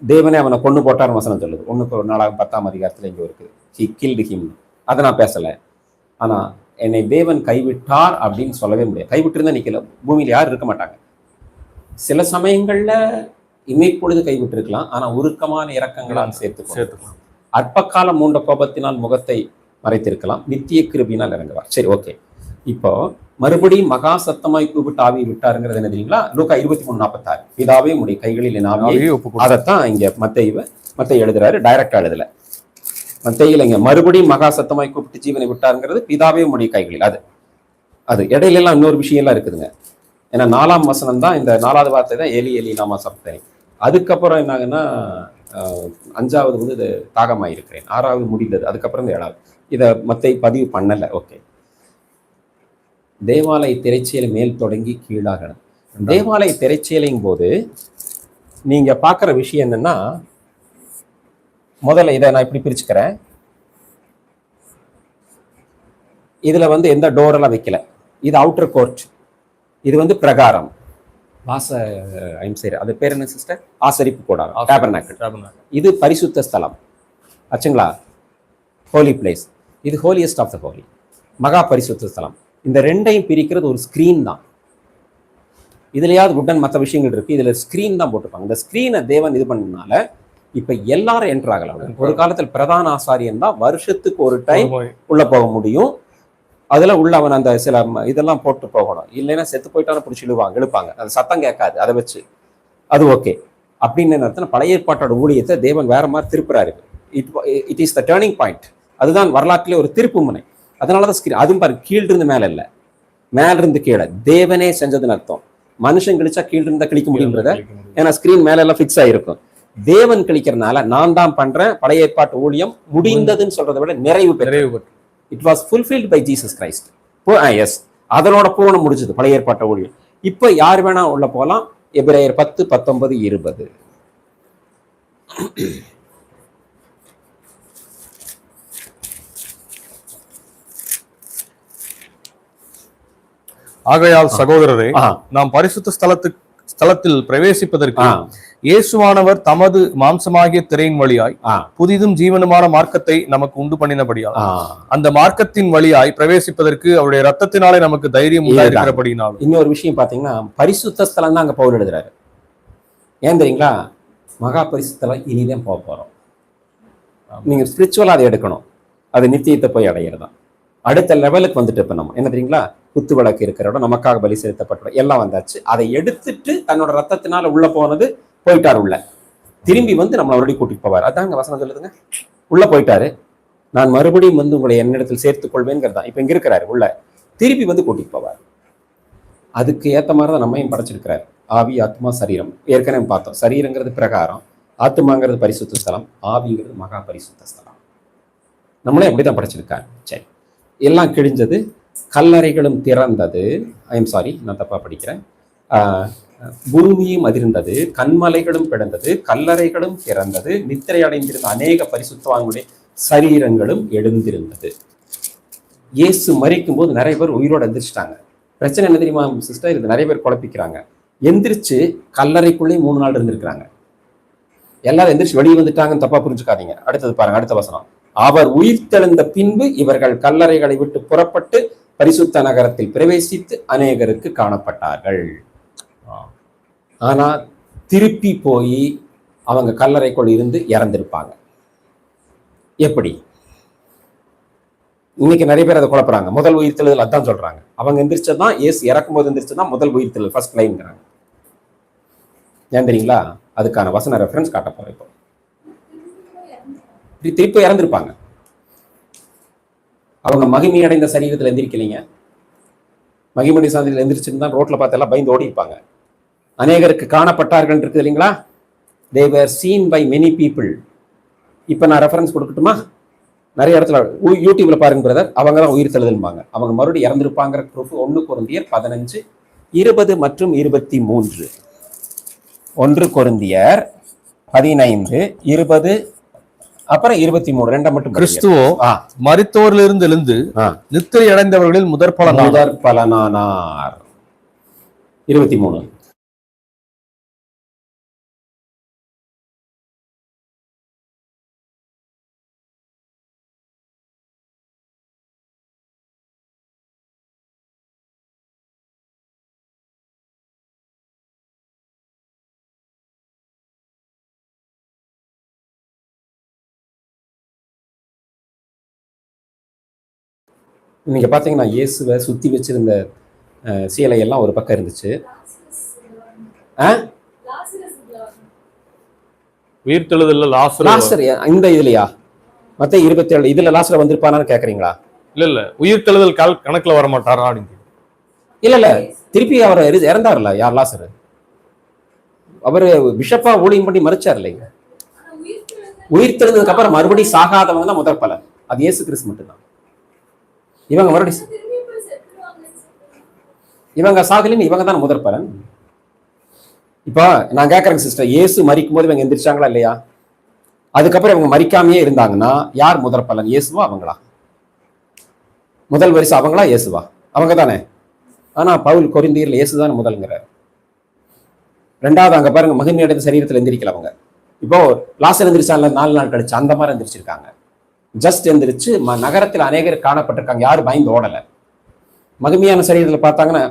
தேவனே அவனை கொண்டு போட்டார் வசனம் சொல்லுது. 1 அதிகாரத்துல இங்க இருக்கு, he killed him. அதை நான் பேசல. ஆனா என்னை தேவன் கைவிட்டார் அப்படின்னு சொல்லவே முடியாது. கைவிட்டு இருந்தா நிக்கல, பூமியில யாரும் இருக்க மாட்டாங்க. சில சமயங்கள்ல இமைப்பொழுது கைவிட்டிருக்கலாம், ஆனா உருக்கமான இரக்கங்களால் சேர்த்துக்கொள்ளும். சேர்த்துக்கலாம். அற்பகாலம் மூண்ட கோபத்தினால் முகத்தை மறைத்திருக்கலாம், நித்திய கிருபினால் இறங்குவார். சரி, ஓகே. இப்போ மறுபடியும் மகா சத்தமாய் கூப்பிட்டு ஆவியை விட்டாருங்கிறது என்ன தெரியுங்களா? லூக்கா 23:46. பிதாவே உம்முடைய கைகளில் என் ஆவியை, ஆவியை ஒப்புக்கொடு. அதைத்தான் இங்க மத்தேயு எழுதுறாரு, டைரக்டா எழுதல. மத்தேயுல இங்க மறுபடியும் மகா சத்தமாய் கூப்பிட்டு ஜீவனை விட்டாருங்கிறது பிதாவே உம்முடைய கைகளில். அது இடையில எல்லாம் இன்னொரு விஷயம் எல்லாம் இருக்குதுங்க. ஏன்னா 4ஆம் வசனம் தான், இந்த 4வது வார்த்தை தான் ஏலி ஏலி நாமா சப்தனி. அதுக்கப்புறம் என்னாங்கன்னா 5வது வந்து இது தாகமாயிருக்கிறேன், 6வது முடிந்தது, அதுக்கப்புறம் 7வது. இதை மத்தேயு பதிவு பண்ணல. ஓகே. தேவாலய திரைச்சீலை மேல் தொடங்கி கீழாகணும். தேவாலய திரைச்சீலையும் போது நீங்க பார்க்குற விஷயம் என்னன்னா, முதல்ல இதை நான் இப்படி பிரிச்சுக்கிறேன். இதுல வந்து எந்த டோரெல்லாம் வைக்கல. இது அவுட்டர் கோர்ட், இது வந்து பிரகாரம் அது பேர் என்ன சிஸ்டர்? ஆசரிப்பு கூடாரம், டேபர்நாக்கிள். இது பரிசுத்த ஸ்தலம் ஆச்சுங்களா, ஹோலி பிளேஸ். இது ஹோலியஸ்ட் ஆஃப் த ஹோலி, மகா பரிசுத்த ஸ்தலம். இந்த ரெண்டையும் பிரிக்கிறது ஒரு ஸ்கிரீன் தான். இதுலயாவது உடன் மற்ற விஷயங்கள் இருக்கு, இதுல ஸ்கிரீன் தான் போட்டிருப்பாங்க. இந்த ஸ்கிரீனை தேவன் இது பண்ணனால இப்ப எல்லாரும் என்டர் ஆகலாம். ஒரு காலத்தில் பிரதான ஆசாரியன் தான் வருஷத்துக்கு ஒரு டைம் உள்ள போக முடியும். அதுல உள்ள அவன் அந்த சில இதெல்லாம் போட்டு போகணும், இல்லைன்னா செத்து போயிட்டாலும் பிடிச்சி இழுப்பாங்க, அது சத்தம் கேட்காது, அதை வச்சு அது ஓகே அப்படின்னு நடத்தின பழைய ஏற்பாட்டோட ஊழியத்தை தேவன் வேற மாதிரி திருப்புறாரு. It is the turning point. அதுதான் வரலாற்றிலே ஒரு திருப்பு முனை. அதனாலதான் ஸ்கிரீன். அதுவும் பாரு, கீழ் இருந்து மேல இல்ல, மேல இருந்து கீழே தேவனே செஞ்சதுன்னு அர்த்தம். மனுஷன் கழிச்சா கீழ் இருந்தா கிளிக்க முடியுன்றத, ஏன்னா ஸ்கிரீன் மேல எல்லாம் ஃபிக்ஸ் ஆயிருக்கும். தேவன் கழிக்கிறதுனால நான் தான் பண்றேன். பழைய ஏற்பாட்டு ஊழியம் முடிந்ததுன்னு சொல்றதை விட நிறைவு பெற்று, it was fulfilled by Jesus Christ. Yes, அதனோட பூரணம் முடிஞ்சது பழைய ஏற்பாட்டு ஊழியம். இப்ப யார் வேணா உள்ள போலாம். எபிரேயர் 10, 19, 20. ஆகையால் சகோதரரே, நாம் பரிசுத்த ஸ்தலத்தில் பிரவேசிப்பதற்கு இயேசுவானவர் தமது மாம்சமாகிய திரையின் வழியாய் புதிதும் ஜீவனுமான மார்க்கத்தை நமக்கு உண்டு பண்ணினபடியால் அந்த மார்க்கத்தின் வழியாய் பிரவேசிப்பதற்கு அவருடைய ரத்தத்தினாலே நமக்கு தைரியம் உண்டாயிருக்கிறபடினாலும். இன்னொரு விஷயம் பாத்தீங்கன்னா, பரிசுத்த ஸ்தலம் தான் அங்க பவுல் எழுதுறாரு. ஏன் தெரியுங்களா? மகா பரிசுத்தலம் இனிதான் போக போறோம். நீங்க ஸ்பிரிச்சுவலா அதை எடுக்கணும், அது நித்தியத்தை போய் அடையிறதான். அடுத்த லெவலுக்கு வந்துட்டு இப்ப நம்ம என்ன தெரியுங்களா, குத்து விளக்கு இருக்கிற இடம், நமக்காக பலி செலுத்தப்பட்ட எல்லாம் வந்தாச்சு. அதை எடுத்துட்டு தன்னோட ரத்தத்தினால உள்ள போனது, போயிட்டாரு உள்ள. திரும்பி வந்து நம்மளை மறுபடியும் கூட்டிட்டு போவார். அதாங்க வசனம் சொல்லுதுங்க, உள்ள போயிட்டாரு. நான் மறுபடியும் வந்து உங்களை என்னிடத்தில் சேர்த்துக் கொள்வேங்கிறதான். இப்ப இங்க இருக்கிறாரு உள்ள, திருப்பி வந்து கூட்டிட்டு போவார். அதுக்கு ஏத்த மாதிரிதான் நம்மையும் படைச்சிருக்கிறாரு. ஆவி, ஆத்மா, சரீரம். ஏற்கனவே பார்த்தோம். சரீரங்கிறது பிரகாரம், ஆத்மாங்கிறது பரிசுத்த ஸ்தலம், ஆவிங்கிறது மகா பரிசுத்த ஸ்தலம். நம்மளே அப்படிதான் படைச்சிருக்காரு. சரி, எல்லாம் கிழிஞ்சது, கல்லறைகளும் திறந்தது. நான் தப்பா படிக்கிறேன். பூமியும் அதிர்ந்தது, கண்மலைகளும் பிளந்தது, கல்லறைகளும் திறந்தது, நித்திரை அடைந்திருந்த அநேக பரிசுத்தவான்களுடைய சரீரங்களும் எழுந்திருந்தது. இயேசு மரிக்கும் போது நிறைய பேர் உயிரோடு எந்திரிச்சிட்டாங்க. பிரச்சனை என்ன தெரியுமா சிஸ்டர்? இது நிறைய பேர் குழப்பிக்கிறாங்க. எந்திரிச்சு கல்லறைக்குள்ளேயும் 3 நாள் இருந்திருக்கிறாங்க. எல்லாரும் எந்திரிச்சு வெளியே வந்துட்டாங்கன்னு தப்பா புரிஞ்சுக்காதீங்க. அடுத்தது பாருங்க, அடுத்த வசனம். அவர் உயிர்த்தெழுந்த பின்பு இவர்கள் கல்லறைகளை விட்டு புறப்பட்டு பரிசுத்த நகரத்தில் பிரவேசித்து அநேகருக்கு காணப்பட்டார்கள். ஆனா திருப்பி போய் அவங்க கல்லறைக்குள் இருந்து இறந்திருப்பாங்க. எப்படி? இன்னைக்கு நிறைய பேர் அதை குழப்பறாங்க. முதல் உயிர்த்தெழுதல் அதான் சொல்றாங்க. அவங்க எந்திரிச்சதான், இயேசு இறக்கும் போது எந்திரிச்சதான் முதல் உயிர்த்தெழுதல், ஃபர்ஸ்ட் லைன்ங்கிறாங்க. ஏன் தெரியுங்களா? அதுக்கான வசன ரெஃபரன்ஸ் காட்ட போறேன். இப்போ திருப்பி இறந்திருப்பாங்க. அவங்க மகிமை அடைந்த சரீரத்தில் எந்திரிக்கலைங்க. மகிமடை சாந்தியில் எந்திரிச்சிருந்தா ரோட்ல பார்த்து எல்லாம் பயந்து ஓடி இருப்பாங்க. அநேகருக்கு காணப்பட்டார்கள் இருக்குது இல்லைங்களா? they were seen by many people. இப்ப நான் ரெஃபரன்ஸ் கொடுக்கட்டுமா? நிறைய இடத்துல யூடியூப்ல பாருங்க பிரதர், அவங்க தான் உயிர் தெழுதல்பாங்க. அவங்க மறுபடியும் இறந்திருப்பாங்கிற ப்ரூஃப் 1 கொரிந்தியர் 15, 20 மற்றும் 23. 1 கொரிந்தியர் 15, 20 அப்புறம் 23 ரெண்டை மட்டும். கிறிஸ்துவோ மரித்தோரிலிருந்து எழுந்து நித்திரை அடைந்தவர்களில் முதற் பலனானார். 23 நீங்க பாத்தீங்கன்னா இயேசுவை சுத்தி வச்சிருந்த சீலையெல்லாம் ஒரு பக்கம் இருந்துச்சு. உயிர்த்தெழுதல்ல லாசரு லாசர் இந்த இதுலயா மத்த 27 இதுல லாசர் வந்திருப்பானான்னு கேக்குறீங்களா? இல்ல உயிர்த்தெழுதல் கணக்குல வர மாட்டாரா அப்படின்னு. இல்ல திருப்பி அவர் இறந்தாருல. யார்? லாசர். அவரு பிஷப்பா ஊழியம் பண்ணி மறிச்சார் இல்லைங்க. உயிர் தெழுந்ததுக்கு அப்புறம் மறுபடியும் சாகாதவங்க தான் முதற் பலன். அது இயேசு கிறிஸ்து மட்டும்தான். இவங்க மறுபடியும் இவங்க சாகலின்னு இவங்க தான் முதற் பலன். இப்போ நான் கேட்கறேங்க சிஸ்டர், இயேசு மரிக்கும் போது இவங்க எந்திரிச்சாங்களா இல்லையா? அதுக்கப்புறம் இவங்க மரிக்காமையே இருந்தாங்கன்னா யார் முதற் பலன்? இயேசுவா அவங்களா? முதல் வரிசை அவங்களா இயேசுவா? அவங்க தானே. ஆனா பவுல் கொரிந்தியர்ல இயேசுதான் முதல்ங்கிறார். ரெண்டாவது அங்க பாருங்க, மகிமையடைந்த சரீரத்தில் எந்திரிக்கல அவங்க. இப்போ லாசர் எந்திரிச்சால 4 நாள் கழிச்சு அந்த மாதிரி எந்திரிச்சிருக்காங்க. ஜஸ்ட் எந்திரிச்சு நகரத்தில் அநேகர் காணப்பட்டிருக்காங்க. யாரும் பயந்து ஓடல. மகிமையான சரீரத்தில் பார்த்தாங்கன்னா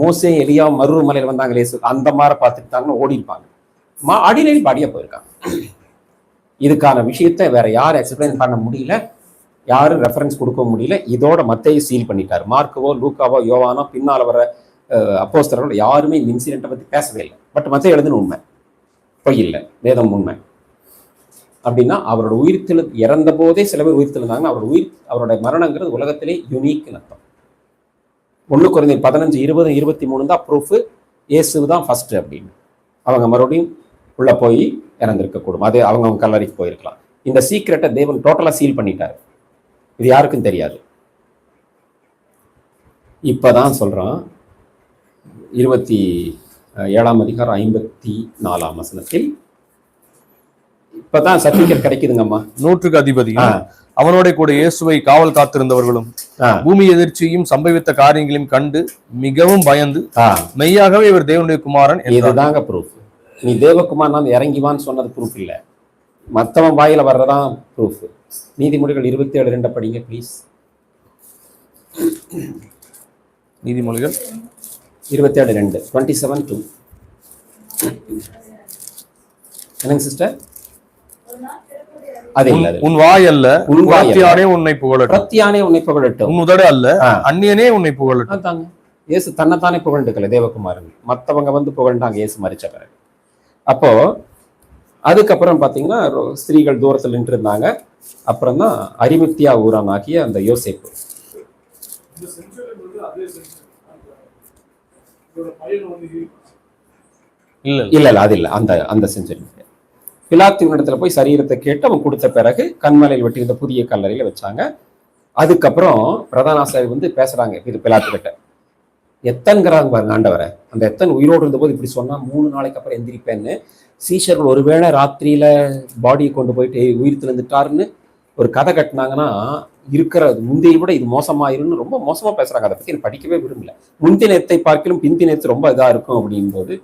மோசே எலியா மருவ மலையில் வந்தாங்க இயேசு, அந்த மாதிரி பார்த்துட்டாங்கன்னா ஓடி இருப்பாங்க. ஆர்டினரி பாடியா போயிருக்காங்க. இதுக்கான விஷயத்த வேற யாரும் எக்ஸ்பிளைன் பண்ண முடியல, யாரும் ரெஃபரன்ஸ் கொடுக்க முடியல. இதோட மத்தேயு சீல் பண்ணிட்டாரு. மார்க்கவோ லூக்காவோ யோவானோ பின்னால வர அப்போஸ்தலர்கள் யாருமே இந்த இன்சிடென்ட்டை பத்தி பேசவே இல்லை. பட் மத்தேயு எழுதுன உண்மை, பொய் இல்லை, வேதம் உண்மை. அப்படின்னா அவரோட உயிர்த்தெழு இறந்த போதே சில பேர் உயிர்த்தெழுந்தாங்கன்னா அவரோட மரணங்கிறது உலகத்திலே யூனிக் அர்த்தம். 1 கொரிந்தியர் 15, 20, 23 தான் ப்ரூஃப் இயேசு தான் ஃபர்ஸ்ட் அப்படின்னு. அவங்க மறுபடியும் உள்ள போய் இறந்திருக்க கூடும். அது அவங்க கல்லறைக்கு போயிருக்கலாம். இந்த சீக்ரெட்டை தேவன் டோட்டலா சீல் பண்ணிட்டாரு. இது யாருக்கும் தெரியாது. இப்பதான் சொல்றான் 27ஆம் அதிகாரம் 54ஆம் வசனத்தில் இப்பதான் சர்டிபிகேட் கிடைக்குதுங்கம்மா. 100க்கு அதிபதி அவனோட கூட இயேசுவை காவல் காத்திருந்தவர்களும் பூமி எதிர்ச்சியும் சம்பவித்த காரியங்களையும் கண்டு மிகவும் பயந்து மெய்யாகவே இவர் தேவனுடைய குமாரன். இதுதாங்க ப்ரூஃப். நீ தேவகுமார் நான் இறங்கிவான்னு சொன்னது ப்ரூஃப் இல்ல, மத்தவன் வாயில வர்றதான் ப்ரூஃப். நீதிமொழிகள் 27:2 படிங்க ப்ளீஸ். நீதிமொழிகள் 27:2 27:2. என்னங்க சிஸ்டர்? அது இல்ல, உன் வாய் அல்ல பிரத்தியானே உன்னை புகழட்டும். பிரத்தியானே உன்னை புகழட்டும். உன் உதடு அல்ல அந்நியனே உன்னை புகழட்டும். அதாங்க இயேசு தன்னைத்தானே புகழ்ந்துக்கல தேவகுமாரன், மத்தவங்க வந்து புகழ்ந்தாங்க இயேசு மரிச்ச பிறகு. அப்போ அதுக்கப்புறம் பாத்தீங்கன்னா ஸ்திரீகள் தூரத்தில் நின்று இருந்தாங்க. அப்புறம் தான் அரிமத்தியா ஊரானாகிய அந்த யோசேப்பு. இல்ல அது இல்ல, அந்த செஞ்சுரி. பிலாத்துவின் இடத்துல போய் சரீரத்தை கேட்டு அவன் கொடுத்த பிறகு கண்மலையில் வெட்டியிருந்த புதிய கல்லறையில வச்சாங்க. அதுக்கப்புறம் பிரதான ஆசிரியர் வந்து பேசுறாங்க இது பிலாத்து கிட்ட. எத்தன்கிறாங்க பாருங்க ஆண்டவரை. அந்த எத்தன் உயிரோடு இருந்தபோது இப்படி சொன்னா 3 நாளைக்கு அப்புறம் எந்திரிப்பேன்னு. சீஷர்கள் ஒருவேளை ராத்திரியில பாடியை கொண்டு போயிட்டு உயிர் திறந்துட்டாருன்னு ஒரு கதை கட்டினாங்கன்னா இருக்கிற முந்தைய விட இது மோசமாயிருன்னு ரொம்ப மோசமா பேசுறாங்க. அதை பத்தி எனக்கு படிக்கவே விரும்பல. முன்தினத்தை பார்க்கலும் பின்தினத்து ரொம்ப இதா இருக்கும் அப்படின் போது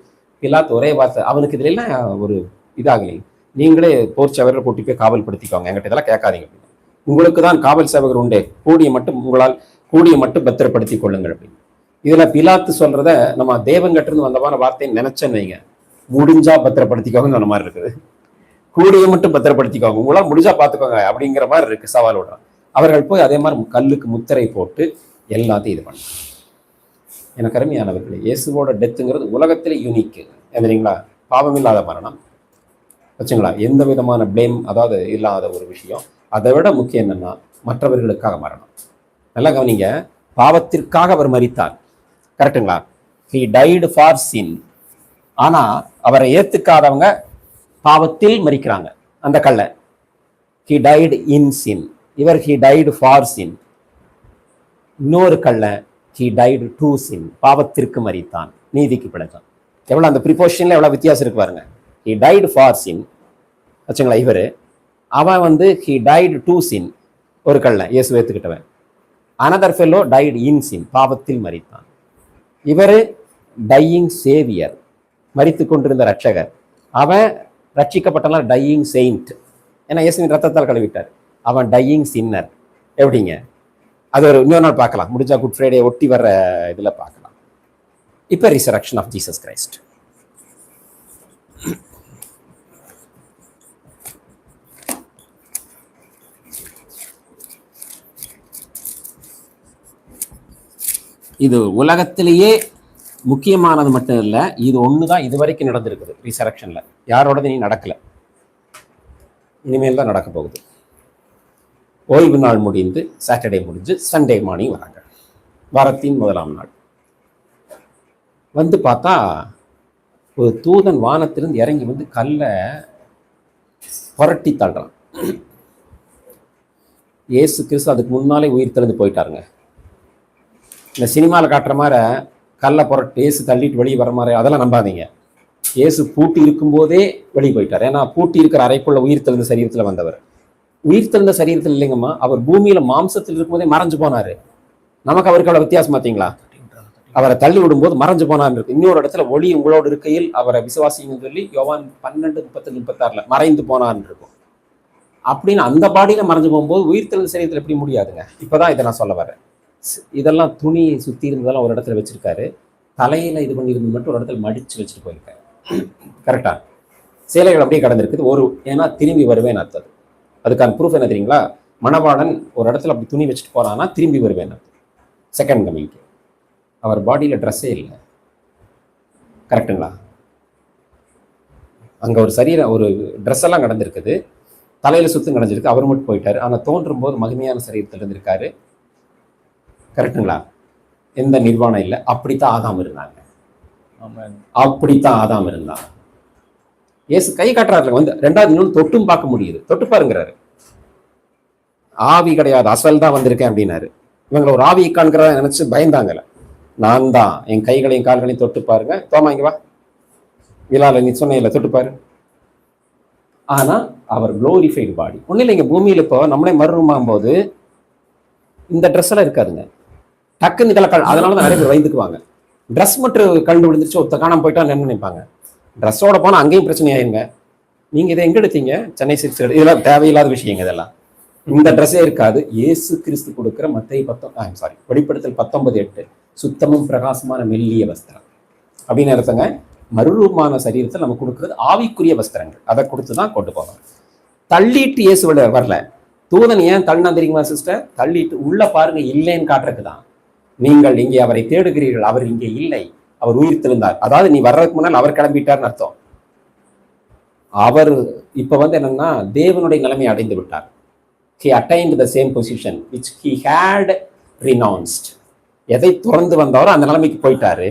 பிலாத்து ஒரே வார்த்தை, அவனுக்கு இதுல எல்லாம் ஒரு இதாகலை, நீங்களே போர் சேவகர்கள் கூட்டி போய் காவல் படுத்திக்கோங்க, என்கிட்ட இதெல்லாம் கேட்காதீங்க, உங்களுக்கு தான் காவல் சேவகர் உண்டே, உங்களால் கூடிய மட்டும் பத்திரப்படுத்திக் கொள்ளுங்கள் அப்படின்னு. இதுல பிலாத்து சொல்றத நம்ம தேவங்கிட்ட இருந்து வந்தவான வார்த்தையை நினைச்சேன்னு வைங்க, முடிஞ்சா பத்திரப்படுத்திக்கோங்கன்னு சொன்ன மாதிரி இருக்குது. கூடிய மட்டும் பத்திரப்படுத்திக்கோங்க, உங்களால் முடிஞ்சா பாத்துக்கோங்க அப்படிங்கிற மாதிரி இருக்கு சவாலோட. அவர்கள் போய் அதே மாதிரி கல்லுக்கு முத்திரை போட்டு எல்லாத்தையும் இது பண்ண. எனக்கு அருமையானவர்களே, இயேசுவோட டெத்துங்கிறது உலகத்திலே யூனிக். எந்திரிங்களா? பாவம் இல்லாத மரணம் வச்சுங்களா, எந்த விதமான பிளேம் அதாவது இல்லாத ஒரு விஷயம். அதை விட முக்கியம் என்னன்னா மற்றவர்களுக்காக மரணம். நல்லா கவனிங்க, பாவத்திற்காக அவர் மரித்தார், கரெக்டுங்களா? he died for sin. ஆனா அவரை ஏத்துக்காதவங்க பாவத்தில் மரிக்கிறாங்க. அந்த கல்ல he died in sin, இவர் he died for sin. இன்னொரு கல்ல he died to sin, பாவத்திற்கு மரித்தான், நீதிக்கு பிழைத்தான். எவ்வளவு அந்த ப்ரிபோஷன்ல எவ்வளவு வித்தியாசம் இருக்கு பாருங்க. he died for sin வச்சுங்களா, இவரு. அவன் வந்து he died to sin, ஒரு கல்ல இயேசு ஏத்துக்கிட்டவன். another fellow died in sin, பாவத்தில் மரித்தான். இவரு டையிங் சேவியர், மரித்து கொண்டிருந்த ரட்சகர். அவன் ரட்சிக்கப்பட்டனால டையிங் செயின்ட், ஏன்னா இயேசுவின் ரத்தத்தால் கழுவிட்டார். அவன் டையிங் சின்னர். எப்படிங்க? அது ஒரு இன்னொரு நாள் பார்க்கலாம், முடிஞ்சா குட் ஃப்ரைடே ஒட்டி வர்ற இதுல பார்க்கலாம். இப்ப ரிசரக்ஷன் ஆஃப் ஜீசஸ் கிரைஸ்ட். இது உலகத்திலேயே முக்கியமானது மட்டும் இல்லை, இது ஒண்ணுதான் இது வரைக்கும் நடந்திருக்குது. ரிசரக்ஷன்ல யாரோடது நீ நடக்கல, இனிமேல் தான் நடக்க போகுது. ஓய்வு நாள் முடிந்து சாட்டர்டே முடிஞ்சு சண்டே மார்னிங் வராங்க, வாரத்தின் முதலாம் நாள். வந்து பார்த்தா ஒரு தூதன் வானத்திலிருந்து இறங்கி வந்து கல்லை புரட்டி தள்ளுறான். இயேசு கிறிஸ்து அதுக்கு முன்னாலே உயிர் தெளிந்து போயிட்டாருங்க. இந்த சினிமாவில் காட்டுற மாதிரி கல்லை புரட்டி இயேசு தள்ளிட்டு வெளியே வர மாதிரி அதெல்லாம் நம்பாதீங்க. இயேசு பூட்டி இருக்கும்போதே வெளியே போயிட்டார். ஏன்னா பூட்டி இருக்கிற அறைக்குள்ள உயிர் தெளிந்த சரீரத்தில் வந்தவர். உயிர் தெளிந்த சரீரத்தில் இல்லைங்கம்மா, அவர் பூமியில மாம்சத்தில் இருக்கும்போதே மறைஞ்சு போனாரு. நமக்கு அவருக்கு அவ்வளவு வித்தியாசம் பார்த்தீங்களா? அவரை தள்ளி விடும்போது மறைஞ்சு போனார் இருக்கு. இன்னொரு இடத்துல ஒளி உங்களோடு இருக்கையில் அவரை விசுவாசிங்கன்னு சொல்லி யோவான் 12:35-36 மறைந்து போனார்னு இருக்கும். அப்படின்னு அந்த பாடியில மறைஞ்சு போகும்போது உயிர் தெளிந்த சரீரத்தில் எப்படி முடியாதுங்க? இப்பதான் இதை நான் சொல்ல வரேன். இதெல்லாம் துணி சுத்தி இருந்ததெல்லாம் ஒரு இடத்துல வச்சிருக்காரு, தலையில இது பண்ணியிருந்து மட்டும் ஒரு இடத்துல மடிச்சு வச்சுட்டு போயிருக்காரு. கரெக்டா? சேலைகள் அப்படியே கடந்திருக்குது. ஏன்னா திரும்பி வருவேன் அர்த்தம். அதுக்கான ப்ரூஃப் என்ன தெரியுங்களா? மணவாளன் ஒரு இடத்துல அப்படி துணி வச்சுட்டு போறான்னா திரும்பி வருவேன் அர்த்தம். செகண்ட் கமிங்க்கு. அவர் பாடியில ட்ரெஸ்ஸே இல்லை. கரெக்டுங்களா? அங்க ஒரு ஒரு ட்ரெஸ் எல்லாம் கடந்திருக்குது, தலையில சுத்தம் கிடைஞ்சிருக்கு, அவர் மட்டும் போயிட்டாரு. ஆனா தோன்றும் போது மகிமையான சரீரத்தில் இருந்திருக்காரு. கரெக்டுங்களா? எந்த நிர்வாணம் இல்லை. அப்படித்தான் ஆதாம் இருந்தாங்க. அப்படித்தான் ஆதாம் இருந்தான். இயேசு கை காட்டுறாருல வந்து ரெண்டாவது இன்னொன்று தொட்டும் பார்க்க முடியுது. தொட்டு பாருங்கிறாரு. ஆவி கிடையாது, அசல் தான் வந்திருக்கேன் அப்படின்னாரு. இவங்களை ஒரு ஆவி காண்கிறதா நினைச்சு பயந்தாங்கல்ல. நான் தான், என் கைகளையும் கால்களையும் தொட்டு பாருங்க. தோமா இங்க வா, விழால நீ சொன்ன தொட்டு பாரு. ஆனா அவர் குளோரிஃபைடு பாடி. ஒன்னும் இல்லைங்க, பூமியில இப்போ நம்மளே மறுரூமாகும் போது இந்த ட்ரெஸ் எல்லாம் இருக்காதுங்க. டக்குன்னு இதெல்லாம் அதனாலதான் நிறைய பேர் பயந்துக்குவாங்க. ட்ரெஸ் மட்டும் கண்டு விழுந்துருச்சு, ஒருத்த காணாம போயிட்டா என்ன நினைப்பாங்க. ட்ரெஸ்ஸோட போனா அங்கேயும் பிரச்சனை ஆயிருங்க. நீங்க இதை எங்க எடுத்தீங்க? சென்னை சிக்ஸ். இதெல்லாம் தேவையில்லாத விஷயங்க. இதெல்லாம் இந்த ட்ரெஸ்ஸே இருக்காது. இயேசு கிறிஸ்து கொடுக்கிற வெளிப்படுத்தல் 19:8 சுத்தமும் பிரகாசமான மெல்லிய வஸ்திரம் அப்படின்னு அர்த்தங்க. மறுரூபமான சரீரத்தில் நம்ம கொடுக்கறது ஆவிக்குரிய வஸ்திரங்கள். அதை கொடுத்துதான் கொண்டு போவாங்க. தள்ளிட்டு இயேசு வரல. தூதன் ஏன் தள்ளினா தெரியுமா சிஸ்டர்? தள்ளிட்டு உள்ள பாருங்க, இல்லைன்னு காட்டுறதுதான். நீங்கள் இங்கே அவரை தேடுகிறீர்கள், அவர் இங்கே இல்லை, அவர் உயிர் தெழுந்தார். அதாவது நீ வர்றதுக்கு முன்னால் அவர் கிளம்பிட்டார்னு அர்த்தம். அவர் இப்ப என்னன்னா தேவனுடைய நிலைமையை அடைந்து விட்டார். He attained the same position which he had renounced. எதை துறந்து வந்தாரோ அந்த நிலைமைக்கு போயிட்டாரு.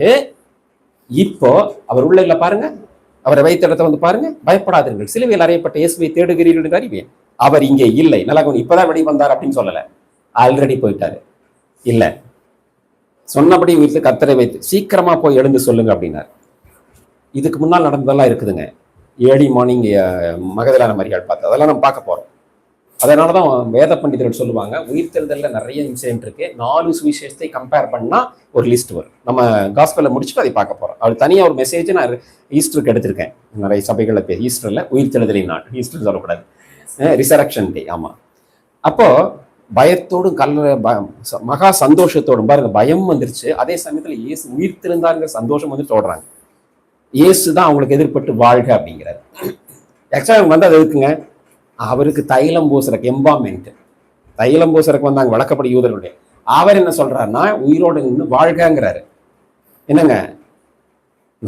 இப்போ அவர் உள்ள இல்ல பாருங்க, அவரை வைத்த இடத்த பாருங்க. பயப்படாதீர்கள், சிலுவையில் அறையப்பட்ட இயேசுவை தேடுகிறீர்கள் என்று அறிவேன். அவர் இங்கே இல்லை. நல்லா இப்பதான் வெளியே வந்தார் அப்படின்னு சொல்லல, ஆல்ரெடி போயிட்டாரு. இல்ல, சொன்னபடி வீட்டுல கர்த்தரை வைத்து சீக்கிரமா போய் எழுந்து சொல்லுங்க அப்படின்னாரு. இதுக்கு முன்னால் நடந்ததெல்லாம் இருக்குதுங்க. ஏர்லி மார்னிங் மகதலான மரியாள் பார்த்து அதெல்லாம் நம்ம பார்க்க போறோம். அதனாலதான் வேத பண்டிதர்கள் சொல்லுவாங்க, உயிர்த்தெழுதல்ல நிறைய இன்சிடென்ட் இருக்கு. 4 சுவிசேஷத்தை கம்பேர் பண்ணா ஒரு லிஸ்ட் வரும். நம்ம காஸ்பெல்ல முடிச்சுட்டு அதை பார்க்க போறோம். அது தனியா ஒரு மெசேஜ் நான் ஈஸ்டருக்கு எடுத்திருக்கேன். நிறைய சபைகள்ல பேர் ஈஸ்டர்ல உயிர்த்தெழுதலின் நாள், ஈஸ்டர் சொல்லக்கூடாது, ரிசரக்ஷன் டே. ஆமா. அப்போ பயத்தோடும் மகா சந்தோஷத்தோடும் பாருங்க, பயம் வந்துருச்சு. அதே சமயத்துல இயேசு உயிர்த்தெழுந்தாருங்கிற சந்தோஷம் வந்து தோடுறாங்க. இயேசு தான் அவங்களுக்கு எதிர்பட்டு வாழ்க அப்படிங்கிறாரு. ஆக்சுவலா அது எதுக்குங்க? அவருக்கு தைலம் பூசறக்கு, எம்பாமெண்ட் தைலம் பூசறக்கு வந்தாங்க வழக்கப்படி யூதர்களுடைய. அவர் என்ன சொல்றாருன்னா உயிரோடு நின்று வாழ்கங்கிறாரு. என்னங்க,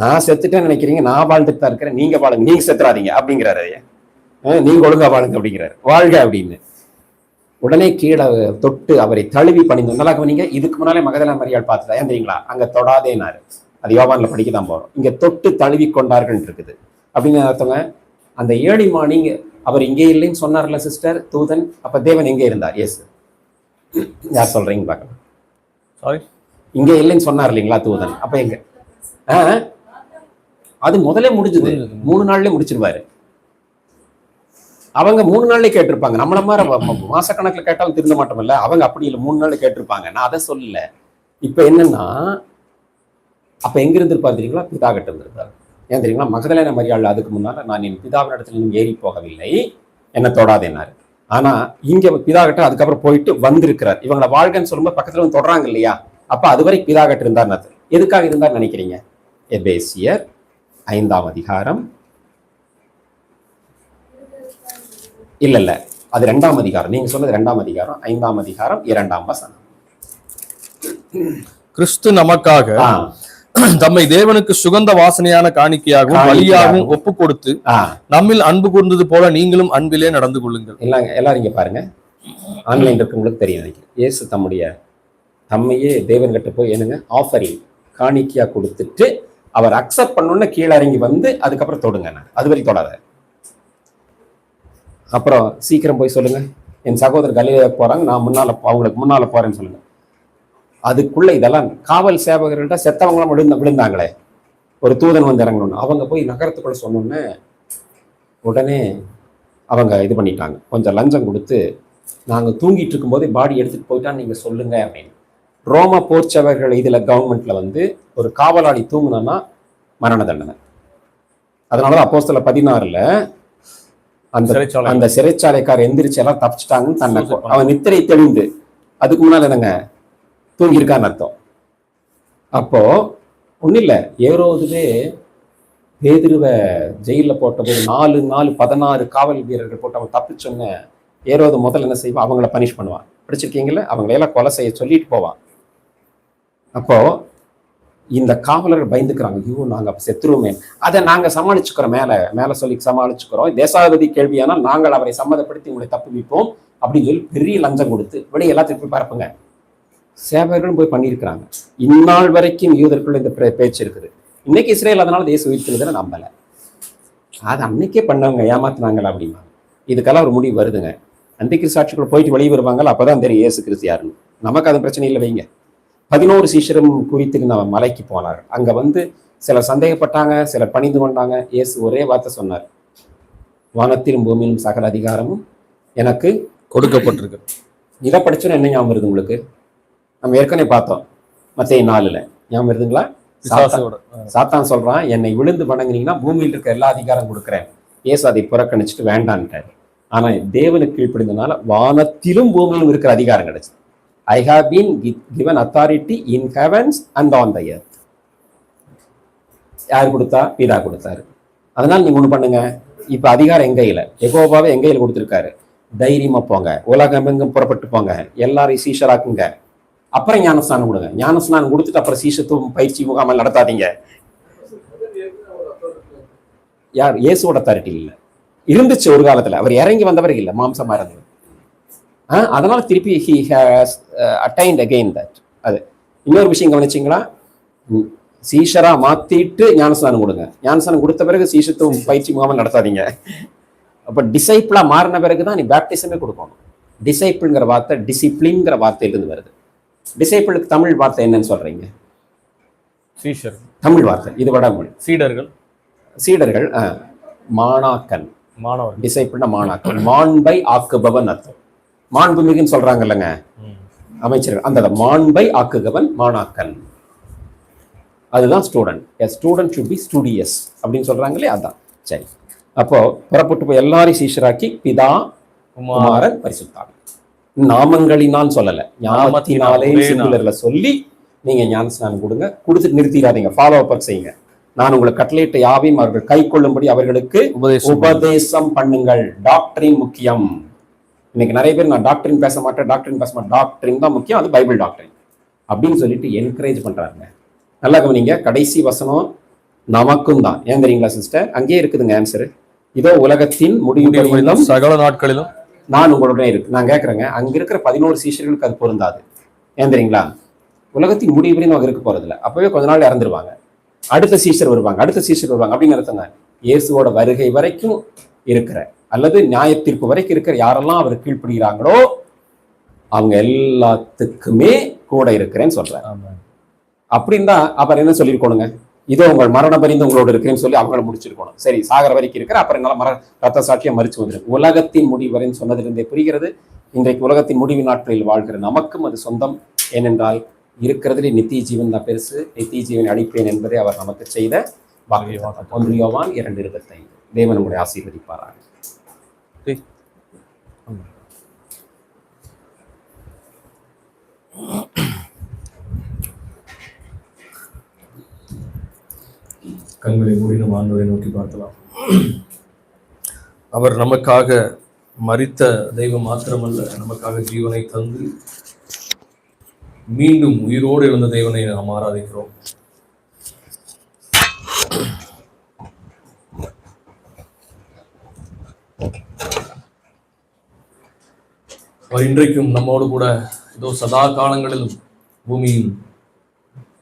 நான் செத்துட்டேன்னு நினைக்கிறீங்க, நான் வாழ்ந்துட்டு தான் இருக்கிறேன், நீங்க வாழுங்க, நீங்க செத்துறாதீங்க அப்படிங்கிறாரு. நீங்க ஒழுங்கா வாழுங்க அப்படிங்கிறாரு, வாழ்க அப்படின்னு. உடனே கீழே தொட்டு அவரை தழுவி பணிந்து. நல்லா கவனிங்க, இதுக்கு முன்னாலே மகதலேனா மரியாள் பார்த்துட்டா ஏன் தெரியுங்களா? அங்க தொடாதேனாரு. அது யோவான்ல படிக்கதான் போறோம். இங்க தொட்டு தழுவி கொண்டார்கள் இருக்குது அப்படின்னு அர்த்தங்க. அந்த ஏர்லி மார்னிங் அவர் இங்கே இல்லைன்னு சொன்னார்ல சிஸ்டர் தூதன். அப்ப தேவன் எங்கே இருந்தார்? எஸ், யார் சொல்றீங்க பார்க்கலாம். சாரி, இங்கே இல்லைன்னு சொன்னார் இல்லைங்களா தூதன்? அப்ப எங்க? அது முதலே முடிஞ்சது. 3 நாள்லயே முடிச்சிருவாரு. அவங்க 3 நாள்லயே கேட்டிருப்பாங்க. நம்மள மாதிரி மாசக்கணக்கில் கேட்டாலும் திருந்த மாட்டோம்ல. அவங்க அப்படி இல்லை, 3 நாள்ல கேட்டிருப்பாங்க. நான் அதை சொல்லல. இப்ப என்னன்னா, அப்ப எங்க இருந்திருப்பாரு தெரியுங்களா? பிதா கிட்ட இருந்திருப்பாரு. ஏன் தெரியுங்களா? மகதலேனா மரியாள் அதுக்கு முன்னால நான் என் பிதாவின் இடத்துல இன்னும் ஏறி போகவில்லை, என்ன தொடாதேனாரு. ஆனா இங்க பிதா கிட்ட அதுக்கப்புறம் போயிட்டு வந்திருக்கிறார். இவங்களை வாழ்கன்னு சொல்லும்போது பக்கத்துல வந்து தொடறாங்க இல்லையா? அப்ப அதுவரை பிதா கிட்ட இருந்தார். எதுக்காக இருந்தார் நினைக்கிறீங்க? எபேசியர் 5ஆம் அதிகாரம் இல்ல அது 2ஆம் அதிகாரம். நீங்க சொன்னது 2ஆம் அதிகாரம் 5ஆம் அதிகாரம் 2ஆம் வசனம். கிறிஸ்து நமக்காக ஆ, தம்மை தேவனுக்கு சுகந்த வாசனையான காணிக்கையாகவும் பலியாகவும் ஒப்பு கொடுத்து ஆ. நம்மில் அன்பு கூர்ந்தது போல நீங்களும் அன்பிலே நடந்து கொள்ளுங்கள். எல்லாரும் இங்க பாருங்க, ஆன்லைன் இருக்கவங்களுக்கு தெரியும் நினைக்கிறேன். இயேசு தம்மையே தேவன்கிட்ட போய் என்னங்க ஆஃபரிங் காணிக்கையா கொடுத்துட்டு அவர் அக்செப்ட் பண்ணணும்னு கீழே இறங்கி வந்து அதுக்கப்புறம் தொடுங்க. அது வரைக்கும் தொடாத. அப்புறம் சீக்கிரம் போய் சொல்லுங்க, என் சகோதரர் கலிலேயா போறாங்க, நான் அவங்களுக்கு முன்னால போறேன்னு சொல்லுங்க. அதுக்குள்ள இதெல்லாம் காவல் சேவகர்கள்ட்ட செத்தவங்களாம் விழுந்தாங்களே, ஒரு தூதன் வந்து இறங்கணும்னு அவங்க போய் நகரத்துக்குள்ள சொன்னோன்னே உடனே அவங்க இது பண்ணிட்டாங்க. கொஞ்சம் லஞ்சம் கொடுத்து நாங்கள் தூங்கிட்டு இருக்கும்போதே பாடி எடுத்துட்டு போயிட்டா நீங்க சொல்லுங்க அப்படின்னு. ரோம போர்ச்சவர்கள் இதுல கவர்மெண்ட்ல வந்து ஒரு காவலாளி தூங்குனா மரண தண்டனை. அதனாலதான் அப்போஸ்தலர் 16 அந்த சிறைச்சாலைக்காரர் எந்திரிச்சு எல்லாம் தப்பிச்சிட்டாங்கன்னு தன்னை அவன் நித்திரை தெளிந்து அதுக்கு முன்னால என்னங்க தூங்கியிருக்கான்னு அர்த்தம். அப்போ ஒன்றும் இல்லை, ஏரோதுவே பேதுருவை ஜெயிலில் போட்டபோது 4 நாள் 16 காவல் வீரர்கள் போட்டு அவன் தப்பிச்சோன்னு ஏரோது முதல்ல என்ன செய்வான், அவங்கள பனிஷ் பண்ணுவான். படிச்சிருக்கீங்களா? அவங்களையெல்லாம் கொலை செய்ய சொல்லிட்டு போவான். அப்போ இந்த காவலர்கள் பயந்துக்கிறாங்க, ஐயோ நாங்க அப்ப செத்துருவோமே, அதை நாங்க சமாளிச்சுக்கிறோம், மேல சொல்லி சமாளிச்சுக்கிறோம், தேசாதிபதி கேள்வியானால் நாங்கள் அவரை சம்மதப்படுத்தி உங்களை தப்புவிப்போம் அப்படின்னு சொல்லி பெரிய லஞ்சம் கொடுத்து வெளியே எல்லாத்தையும் போய் பரப்புங்க. சேவகர்களும் போய் பண்ணியிருக்கிறாங்க. இந்நாள் வரைக்கும் யூதர்கள் இந்த பேச்சு இருக்குது. இன்னைக்கு இஸ்ரேல் அதனால தேச உயிர்த்தெழுதலை நம்பல. அது அன்னைக்கே பண்ணவங்க ஏமாத்தினாங்களா அப்படின்னா இதுக்கெல்லாம் ஒரு முடிவு வருதுங்க. அந்திகிறிஸ்து சாட்சிகள் போயிட்டு வெளியே வருவாங்கல்ல, அப்பதான் தெரியும் இயேசு கிறிஸ்து யாருன்னு. நமக்கு அது பிரச்சனை இல்லை வைங்க. 11 சீஷரும் குறித்து நம்ம மலைக்கு போனார்கள். அங்க வந்து சிலர் சந்தேகப்பட்டாங்க, சிலர் பணிந்து கொண்டாங்க. இயேசு ஒரே வார்த்தை சொன்னார், வானத்திலும் பூமியிலும் சகல அதிகாரமும் எனக்கு கொடுக்கப்பட்டிருக்கு. இதை படிச்சோன்னு என்ன ஞாபகம் வருது உங்களுக்கு? நம்ம ஏற்கனவே பார்த்தோம் மத்தேயு 4 ஞாபகம் வருதுங்களா? சாத்தான் சொல்றான், என்னை விழுந்து வணங்கினீங்கன்னா பூமியில் இருக்க எல்லா அதிகாரம் கொடுக்குறேன். இயேசு அதை புறக்கணிச்சுட்டு வேண்டான்ட்டாரு. ஆனா தேவனுக்கு கீழ்ப்படிந்தனால வானத்திலும் பூமியிலும் இருக்கிற அதிகாரம் கிடைச்சது. I have been given authority in heavens and on the earth. யார் கொடுத்தா? பிதா கொடுத்தாரு. அதனால நீங்க ஒண்ணு பண்ணுங்க, இப்ப அதிகாரம் எங்க கையில, யெகோவாவே எங்க கையில கொடுத்திருக்காரு. தைரியமா போங்க, உலகம் எங்கும் புறப்பட்டு போங்க, எல்லாரையும் சீஷராக்குங்க, அப்புறம் ஞானஸ்நானம் கொடுங்க. ஞானஸ்நானம் கொடுத்துட்டு அப்புறம் சீஷத்துவம் பயிற்சி முகாமல் நடத்தாதீங்க. யார்? இயேசுவோட அத்தாரிட்டி இல்லை, இருந்துச்சு ஒரு காலத்துல, அவர் இறங்கி வந்தவர் இல்லை, மாம்சமா இருந்தவர். அதனால திருப்பி he has attained again that. அது இன்னொரு விஷயம் கவனிச்சிங்களா? சீஷரா மாத்திட்டு ஞானஸ்நானம் கொடுங்க. ஞானஸ்நானம் கொடுத்த பிறகு சீஷத்துவம் பயிற்சி முகாமல் நடத்தாதீங்க. அப்ப டிசைப்பிளா மாறின பிறகுதான் நீ பேப்டிசமே கொடுக்கணும். டிசைப்பிள்ங்கிற வார்த்தை டிசிப்ளின்ங்கிற வார்த்தையிலிருந்து வருது. டிசைப்பிளுக்கு தமிழ் வார்த்தை என்னன்னு சொல்றீங்க? சீஷர் தமிழ் வார்த்தை இது வடமொழி. சீடர்கள் மாணாக்கன். மாணவர். டிசைப்பிள்னா மாணாக்கன், மாண்பை ஆக்குபவன் அர்த்தம். மாண்புமிகுன்னு சொல்றாங்க இல்லைங்க அமைச்சர்கள், அந்த மாண்பை ஆக்குகவன் மாணாக்கன். அதுதான் student. Student should be studious அப்படின்னு சொல்றாங்களே, அதான். சரி, அப்போ புறப்பட்டு போய் எல்லாரையும் சீஷராக்கி பிதா குமாரன் பரிசுத்தாவி நாமங்களினால் சொல்லல, ஞானத்தினாலே சிங்குலர்ல சொல்லி நீங்க ஞானஸ்நானம் கொடுங்க. கொடுத்துட்டு நிறுத்திடாதீங்க, ஃபாலோ அப் செய்யுங்க. நான் உங்களை கட்டளையிட்ட யாவையும் அவர்கள் கை கொள்ளும்படி அவர்களுக்கு உபதேசம் பண்ணுங்கள். டாக்டரின் முக்கியம். இன்னைக்கு நிறைய பேர் நான் டாக்டரின் பேச மாட்டேன், டாக்டரின் தான் முக்கியம், அது பைபிள் டாக்டரின் அப்படின்னு சொல்லிட்டு என்கரேஜ் பண்றாங்க. நல்லா கவனிங்க, கடைசி வசனம் நமக்கும் தான். ஏன் தெரியுங்களா சிஸ்டர்? அங்கேயே இருக்குதுங்க ஆன்சரு. இதோ உலகத்தின் முடிவு சகல நாட்களிலும் நான் உங்களுடன் இருக்கு. நான் கேட்கறேங்க, அங்க இருக்கிற 11 சீஷர்களுக்கு அது பொருந்தாது. ஏன் தெரியுங்களா? உலகத்தின் முடிவு வரையும் அவங்க இருக்க போறது இல்லை. அப்பவே கொஞ்ச நாள் இறந்துருவாங்க, அடுத்த சீஷர் வருவாங்க அப்படின்னு அர்த்தங்க. இயேசுவோட வருகை வரைக்கும் இருக்கிற அல்லது நியாயத்தீர்ப்பு வரைக்கும் இருக்கிற யாரெல்லாம் அவர் கீழ்ப்படுகிறாங்களோ அவங்க எல்லாத்துக்குமே கூட இருக்கிறேன்னு சொல்றாரு. அப்படின்னு தான் அப்புறம் என்ன சொல்லியிருக்கணுங்க, இதோ உங்கள் மரணம் பரிந்து உங்களோட இருக்கிறேன்னு சொல்லி அவங்கள முடிச்சிருக்கணும். சரி, சாகர வரைக்கும் இருக்கிற அப்புறம் என்னால ரத்த சாட்சியா மறிச்சு வந்துடும். உலகத்தின் முடிவு வரைன்னு சொன்னதிலிருந்தே புரிகிறது, இன்றைக்கு உலகத்தின் முடிவு நாட்களில் வாழ்கிற நமக்கும் அது சொந்தம். ஏனென்றால் இருக்கிறதுலே நித்திய ஜீவன் தான் பெருசு, நித்திய ஜீவன் அளிப்பேன் என்பதை அவர் நமக்கு செய்த வாக்கு. 1 யோவான் 2:25. தேவன் நம்முடைய ஆசீர்வதிப்பாராக. கண்களை மூடி நம் ஆண்டவரை நோக்கி பார்க்கலாம். அவர் நமக்காக மரித்த தெய்வம் மாத்திரமல்ல, நமக்காக ஜீவனை தந்து மீண்டும் உயிரோடு எழுந்த தேவனை நாம் ஆராதிக்கிறோம். அவர் இன்றைக்கும் நம்மோடு கூட இதோ சதா காலங்களிலும் பூமியின்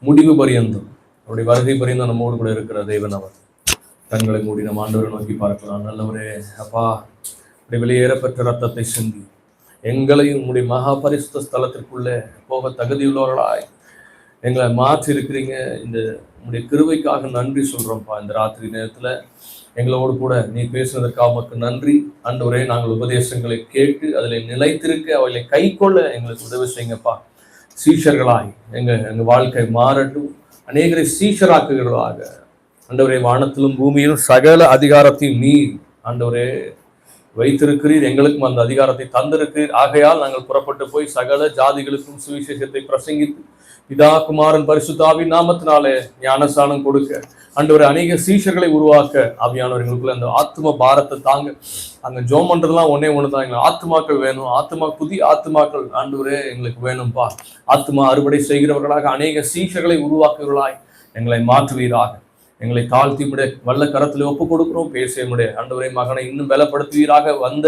முடிவு பரியந்தம் அவருடைய வருகை பரியந்தம் நம்மோடு கூட இருக்கிற தேவன். அவர் கண்களை மூடி நம் ஆண்டவரை நோக்கி பார்க்கலாம். நல்லவரே, அப்பா, வெளியேறப்பெற்ற ரத்தத்தை சிந்தி எங்களையும் உங்களுடைய மகா பரிசுத்த ஸ்தலத்திற்குள்ளே போக தகுதியுள்ளவர்களாய் எங்களை மாற்றி இருக்கிறீங்க. இந்த உங்களுடைய கிருபைக்காக நன்றி சொல்றோம்ப்பா. இந்த ராத்திரி நேரத்துல எங்களோடு கூட நீ பேசுனதற்காக உமக்கு நன்றி ஆண்டவரே. நாங்கள் உபதேசங்களை கேட்டு அதில் நிலைத்திருக்க அவைகளை கை கொள்ள எங்களுக்கு உதவி செய்யுங்கப்பா. சீஷர்களாய் எங்க வாழ்க்கை மாறட்டும். அநேகரை சீஷராக்குகிறதாக ஆண்டவரே, வானத்திலும் பூமியிலும் சகல அதிகாரத்தையும் நீர் ஆண்டவரே வைத்திருக்கிறீர். எங்களுக்கும் அந்த அதிகாரத்தை தந்திருக்கிறீர். ஆகையால் நாங்கள் புறப்பட்டு போய் சகல ஜாதிகளுக்கும் சுவிசேஷத்தை பிரசங்கித்து பிதா குமாரன் பரிசுத்த ஆவியின் நாமத்தினாலே ஞானஸ்நானம் கொடுக்க ஆண்டவரே அநேக சீஷர்களை உருவாக்க ஆவியானவர் எங்களுக்குள்ள அந்த ஆத்ம பாரத்தை தாங்க. அங்க ஜோம் பண்றதுலாம் ஒண்ணுதான். எங்களுக்கு ஆத்மாக்கள் வேணும். புதிய ஆத்மாக்கள் ஆண்டவரே எங்களுக்கு வேணும்பா. ஆத்மா அறுவடை செய்கிறவர்களாக அநேக சீஷர்களை உருவாக்குவர்களாய் எங்களை மாற்றுவீராக. எங்களை தாழ்த்தி வல்ல கரத்தில் ஒப்பு கொடுக்கிறோம். பேசிய ஆண்டவரை மகனை இன்னும் பலப்படுத்துவீராக. வந்த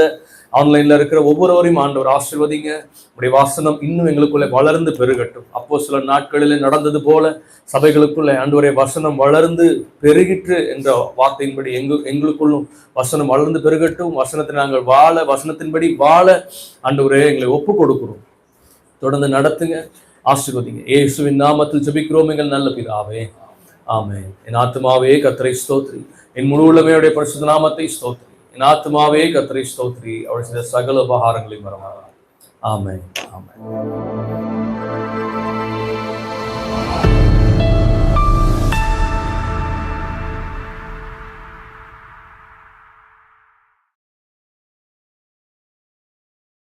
ஆன்லைன்ல இருக்கிற ஒவ்வொருவரையும் ஆண்டவர் ஆசீர்வதிங்க. உடைய வாசனம் இன்னும் எங்களுக்குள்ளே வளர்ந்து பெருகட்டும். அப்போ சில நாட்களில் நடந்தது போல சபைகளுக்குள்ளே ஆண்டவரே வசனம் வளர்ந்து பெருகிற்று என்ற வார்த்தையின்படி எங்களுக்குள்ளும் வசனம் வளர்ந்து பெருகட்டும். வசனத்தை நாங்கள் வசனத்தின்படி வாழ ஆண்டவரே எங்களை ஒப்பு கொடுக்கிறோம். தொடர்ந்து நடத்துங்க, ஆசீர்வதிங்க. இயேசுவின் நாமத்தில் ஜெபிக்கிறோம் எங்கள் நல்ல பிதாவே, ஆமென். என் ஆத்துமாவே கர்த்தரை ஸ்தோத்திரி, என் முழு உள்ளமையுடைய பரிசுத்த நாமத்தை ஸ்தோத்திரி. என் ஆத்துமாவே கர்த்தரை ஸ்தோத்திரி, அவர் செய்த சகல உபகாரங்களையும் மறவாதே. ஆமென், ஆமென்.